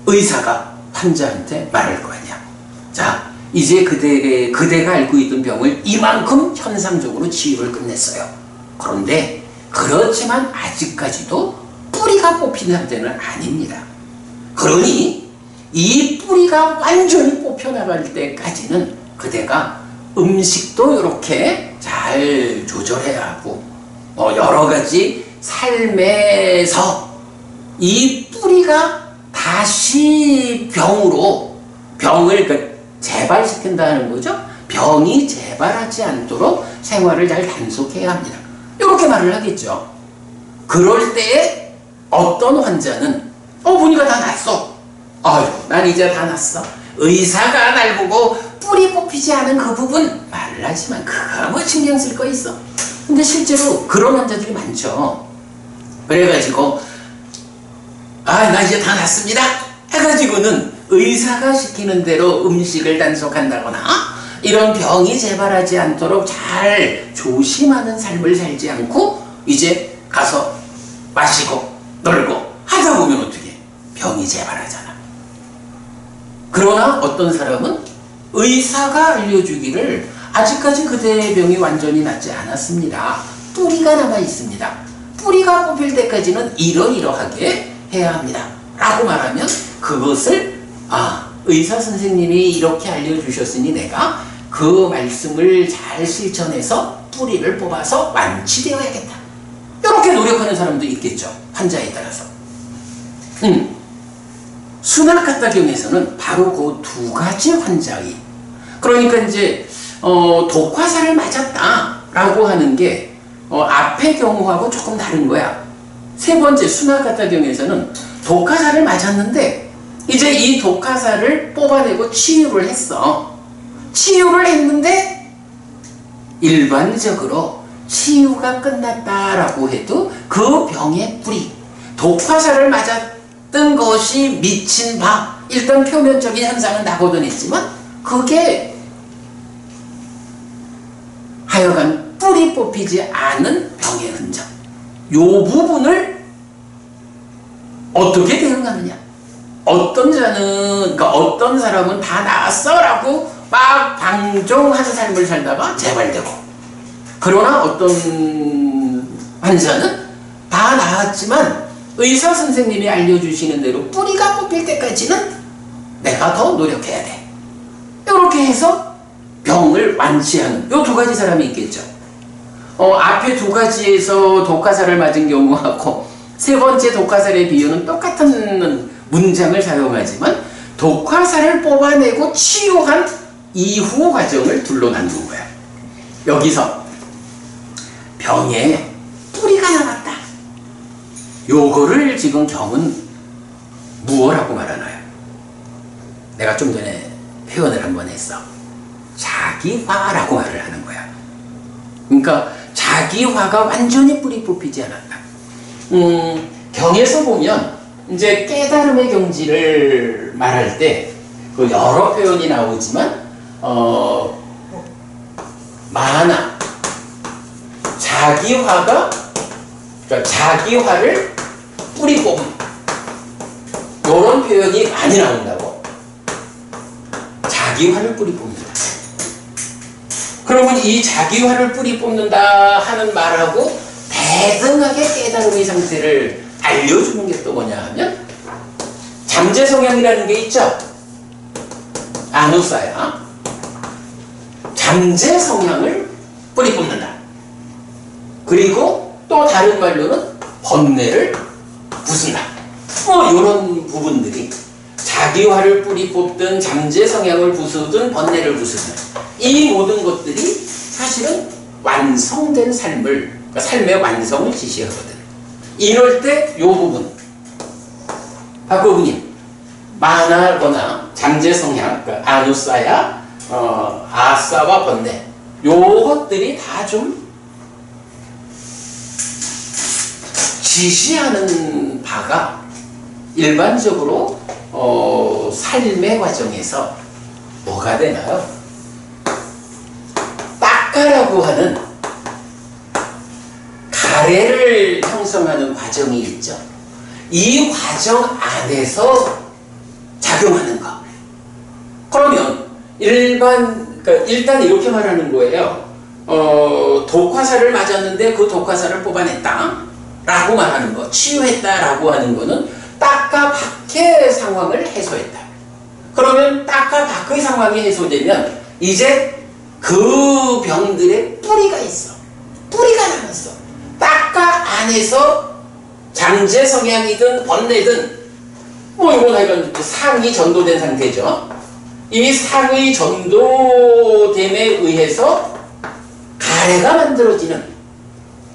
의사가 환자한테 말할 거 아니야. 자, 이제 그대가 앓고 있던 병을 이만큼 현상적으로 치유를 끝냈어요. 그런데 그렇지만 아직까지도 뿌리가 뽑힌 상태는 아닙니다. 그러니 이 뿌리가 완전히 뽑혀나갈 때까지는 그대가 음식도 이렇게 잘 조절해야 하고, 여러 가지 삶에서 이 뿌리가 다시 병을 재발시킨다는 거죠. 병이 재발하지 않도록 생활을 잘 단속해야 합니다. 이렇게 말을 하겠죠. 그럴 때에 어떤 환자는 보니까 다 났어. 아유, 난 이제 다 났어. 의사가 날 보고 뿌리 뽑히지 않은 그 부분 말을 하지만 그거 뭐 신경 쓸 거 있어. 근데 실제로 그런 환자들이 많죠. 그래가지고 나 이제 다 났습니다 해가지고는 의사가 시키는 대로 음식을 단속한다거나 이런 병이 재발하지 않도록 잘 조심하는 삶을 살지 않고 이제 가서 마시고 놀고 하다 보면 어떻게 병이 재발하잖아. 그러나 어떤 사람은 의사가 알려주기를 아직까지 그대의 병이 완전히 낫지 않았습니다, 뿌리가 남아 있습니다, 뿌리가 뽑힐 때까지는 이러이러하게 해야 합니다 라고 말하면 그것을 의사 선생님이 이렇게 알려주셨으니 내가 그 말씀을 잘 실천해서 뿌리를 뽑아서 완치되어야겠다. 이렇게 노력하는 사람도 있겠죠. 환자에 따라서. 순학가타경에서는 바로 그 두 가지 환자의, 그러니까 이제 독화살을 맞았다라고 하는 게 앞의 경우하고 조금 다른 거야. 세 번째 순학가타경에서는 독화살을 맞았는데 이제 이 독화살을 뽑아내고 치유를 했어. 치유를 했는데 일반적으로 치유가 끝났다라고 해도 그 병의 뿌리, 독화살을 맞았던 것이 미친 바, 일단 표면적인 현상은 나거든 했지만 그게 하여간 뿌리 뽑히지 않은 병의 흔적, 요 부분을 어떻게 대응하느냐. 어떤 자는, 그러니까 어떤 사람은 다 나았어 라고 막 방종한 삶을 살다가 재발되고, 그러나 어떤 환자는 다 나았지만 의사 선생님이 알려주시는 대로 뿌리가 뽑힐 때까지는 내가 더 노력해야 돼. 이렇게 해서 병을 완치하는 요 두 가지 사람이 있겠죠. 앞에 두 가지에서 독화살을 맞은 경우하고 세 번째 독화살의 비유는 똑같은 문장을 사용하지만 독화살을 뽑아내고 치유한 이후 과정을 둘로 나누는 거야. 여기서 병에 뿌리가 남았다. 요거를 지금 경은 무엇라고 말하나요? 내가 좀 전에 표현을 한번 했어. 자기화라고 말을 하는 거야. 그러니까 자기화가 완전히 뿌리 뽑히지 않았다. 경에서 보면 이제 깨달음의 경지를 말할 때 그 여러 표현이 나오지만 만화, 자기화가, 그러니까 자기화를 뿌리 뽑음, 이런 표현이 많이 나온다고. 자기화를 뿌리 뽑는다. 그러면 이 자기화를 뿌리 뽑는다 하는 말하고 대등하게 깨달음의 상태를 알려주는 게 또 뭐냐 하면 잠재성향이라는 게 있죠. 아누사야. 잠재성향을 뿌리 뽑는다. 그리고 또 다른 말로는 번뇌를 부순다. 뭐 이런 부분들이 자기화를 뿌리 뽑든 잠재성향을 부수든 번뇌를 부수든 이 모든 것들이 사실은 완성된 삶을, 그러니까 삶의 완성을 지시하거든. 이럴 때 이 부분, 박고부님, 만화거나 잠재성향, 그러니까 아누사야, 아사와 번뇌, 요것들이 다 좀 지시하는 바가 일반적으로 삶의 과정에서 뭐가 되나요? 딱가라고 하는 가래를 형성하는 과정이 있죠. 이 과정 안에서 작용하는 거. 그러면 그러니까 일단 이렇게 말하는 거예요. 독화살을 맞았는데 그 독화살을 뽑아냈다 라고 말하는 거, 치유했다 라고 하는 거는 딱가 밖의 상황을 해소했다. 그러면 딱가 밖의 상황이 해소되면 이제 그 병들의 뿌리가 있어. 뿌리가 남았어. 딱가 안에서 잠재성향이든 번뇌든 뭐 이건 하여간 상이 전도된 상태죠. 이 상의 전도됨에 의해서 가래가 만들어지는,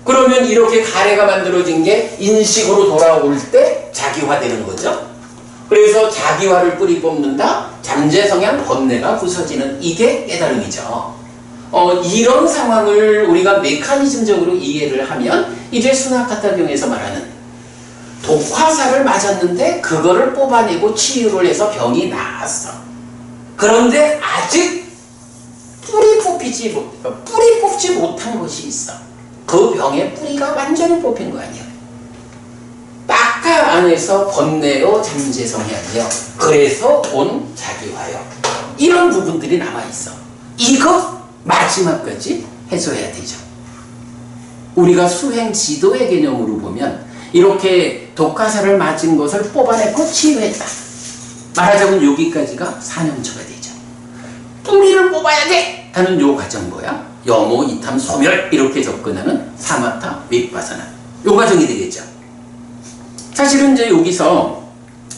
그러면 이렇게 가래가 만들어진 게 인식으로 돌아올 때 자기화되는 거죠. 그래서 자기화를 뿌리 뽑는다, 잠재성향 번뇌가 부서지는, 이게 깨달음이죠. 이런 상황을 우리가 메커니즘적으로 이해를 하면 이제 순학가타경에서 말하는 독화살을 맞았는데 그거를 뽑아내고 치유를 해서 병이 나았어. 그런데 아직 뿌리 뽑지 못한 것이 있어. 그 병의 뿌리가 완전히 뽑힌 거 아니야. 딱가 안에서 번뇌요, 잠재성향이요. 그래서 온 자기화요. 이런 부분들이 남아있어. 이거 마지막까지 해소해야 되죠. 우리가 수행 지도의 개념으로 보면 이렇게 독화살을 맞은 것을 뽑아내고 치유했다. 말하자면 여기까지가 4년초가 되죠. 뿌리를 뽑아야 돼! 하는 요 과정 뭐야? 여모, 이탐, 소멸 이렇게 접근하는 사마타, 윗바사나 요 과정이 되겠죠. 사실은 이제 여기서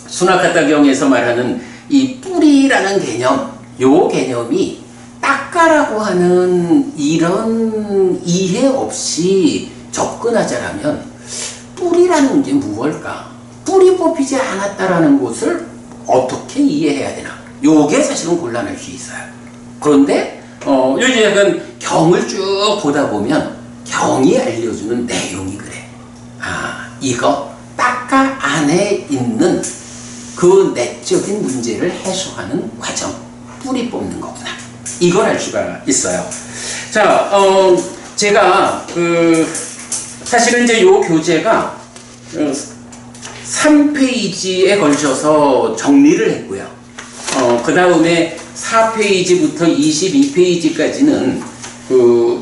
수나카타경에서 말하는 이 뿌리라는 개념, 요 개념이 딱가라고 하는 이런 이해 없이 접근하자라면 뿌리라는 게 무엇일까? 뿌리 뽑히지 않았다라는 것을 어떻게 이해해야 되나? 요게 사실은 곤란할 수 있어요. 그런데 요즘 약간 경을 쭉 보다 보면 경이 알려주는 내용이 그래. 아, 이거 딱가 안에 있는 그 내적인 문제를 해소하는 과정, 뿌리 뽑는 거구나. 이걸 알 수가 있어요. 자, 제가 사실은 이제 요 교재가 3페이지에 걸쳐서 정리를 했고요. 그 다음에 4페이지부터 22페이지까지는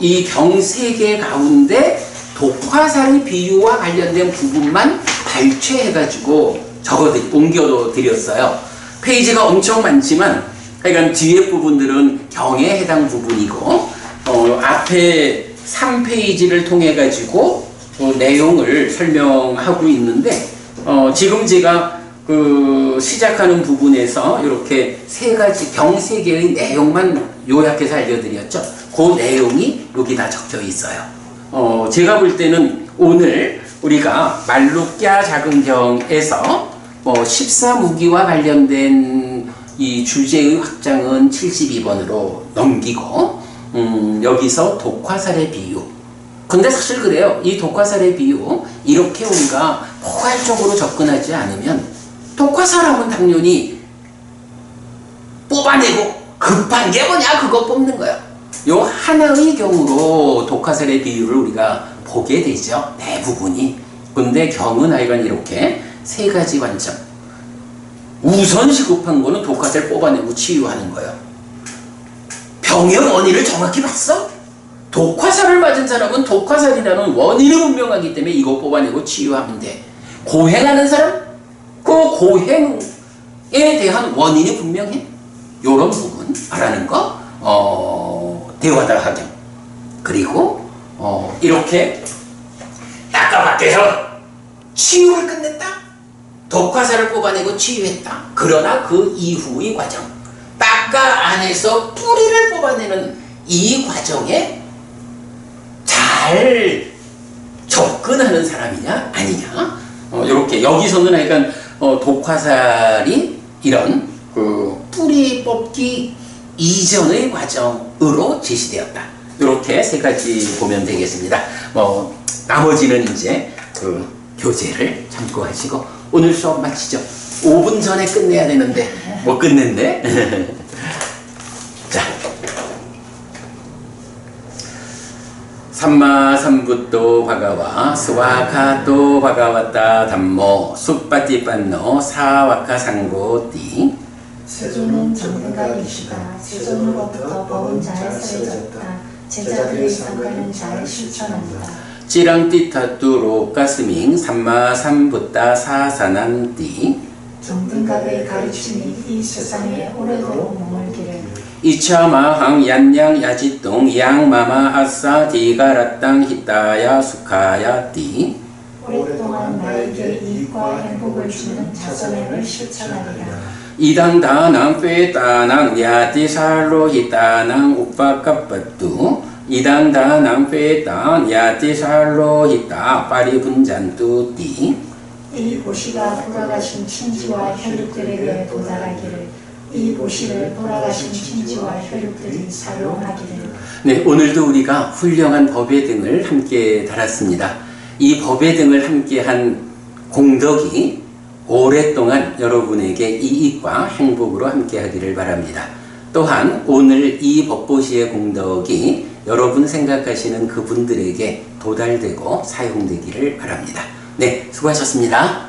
이 경 3개 가운데 독화살의 비유와 관련된 부분만 발췌해가지고 옮겨드렸어요. 페이지가 엄청 많지만 하여간 뒤에 부분들은 경에 해당 부분이고 앞에 3페이지를 통해 가지고 내용을 설명하고 있는데 지금 제가 시작하는 부분에서 이렇게 경 3개의 내용만 요약해서 알려드렸죠. 그 내용이 여기 다 적혀 있어요. 제가 볼 때는 오늘 우리가 말루꺄 작은경에서 14무기와 관련된 이 주제의 확장은 72번으로 넘기고 여기서 독화살의 비유. 근데 사실 그래요. 이 독화살의 비유 이렇게 우리가 포괄적으로 접근하지 않으면 독화살하면 당연히 뽑아내고 급한 게 뭐냐 그거 뽑는 거야. 요 하나의 경우로 독화살의 비유를 우리가 보게 되죠. 대부분이. 근데 경은 하여간 이렇게 3가지 관점. 우선 시급한 거는 독화살 뽑아내고 치유하는 거예요. 병의 원인을 정확히 봤어? 독화살을 맞은 사람은 독화살이라는 원인이 분명하기 때문에 이거 뽑아내고 치유하면 돼. 고행하는 사람? 그 고행에 대한 원인이 분명해. 요런 부분 말하는 거 대화다 하경. 그리고 이렇게 딱가밖에서 치유를 끝냈다. 독화살을 뽑아내고 치유했다. 그러나 그 이후의 과정, 딱가 안에서 뿌리를 뽑아내는 이 과정에 잘 접근하는 사람이냐 아니냐. 이렇게 여기서는 하여간 독화살이 이런 뿌리 뽑기 이전의 과정으로 제시되었다. 이렇게 3가지 보면 되겠습니다. 나머지는 이제 교재를 참고하시고 오늘 수업 마치죠. 5분 전에 끝내야 되는데 못 끝냈네. 자, 삼마삼붓도 바가와 스와카도 바가와타 담모 숫바티빤노 사와카 상고띠. 세조는 정대가 이슈다. 세조로부터 법은 잘 쓰여졌다. 제자들의 상가는 잘 실천한다. 찌랑띠타뚜로 가스밍 삼마삼붓다 사사난띠. 정등각의 가르침이 이 세상에 오래도록 머물기를. 이차마항 얀양 야지똥 양마마 아싸 디가라땅 히타야 수카야띠. 오랫동안 나에게 이익과 행복을 주는 자선행을 실천하리라. 이당다낭 페따낭 야티살로 히타낭 우빠까빠뚜. 이당다낭 페따 야티살로 히타 파리분잔뚜띠. 이 보시가 돌아가신 친지와 혈육들에게 도달하기를. 이 보시를 돌아가신 친지와 혈육들이 사용하기를. 네, 오늘도 우리가 훌륭한 법의 등을 함께 달았습니다. 이 법의 등을 함께한 공덕이 오랫동안 여러분에게 이익과 행복으로 함께하기를 바랍니다. 또한 오늘 이 법보시의 공덕이 여러분 생각하시는 그분들에게 도달되고 사용되기를 바랍니다. 네, 수고하셨습니다.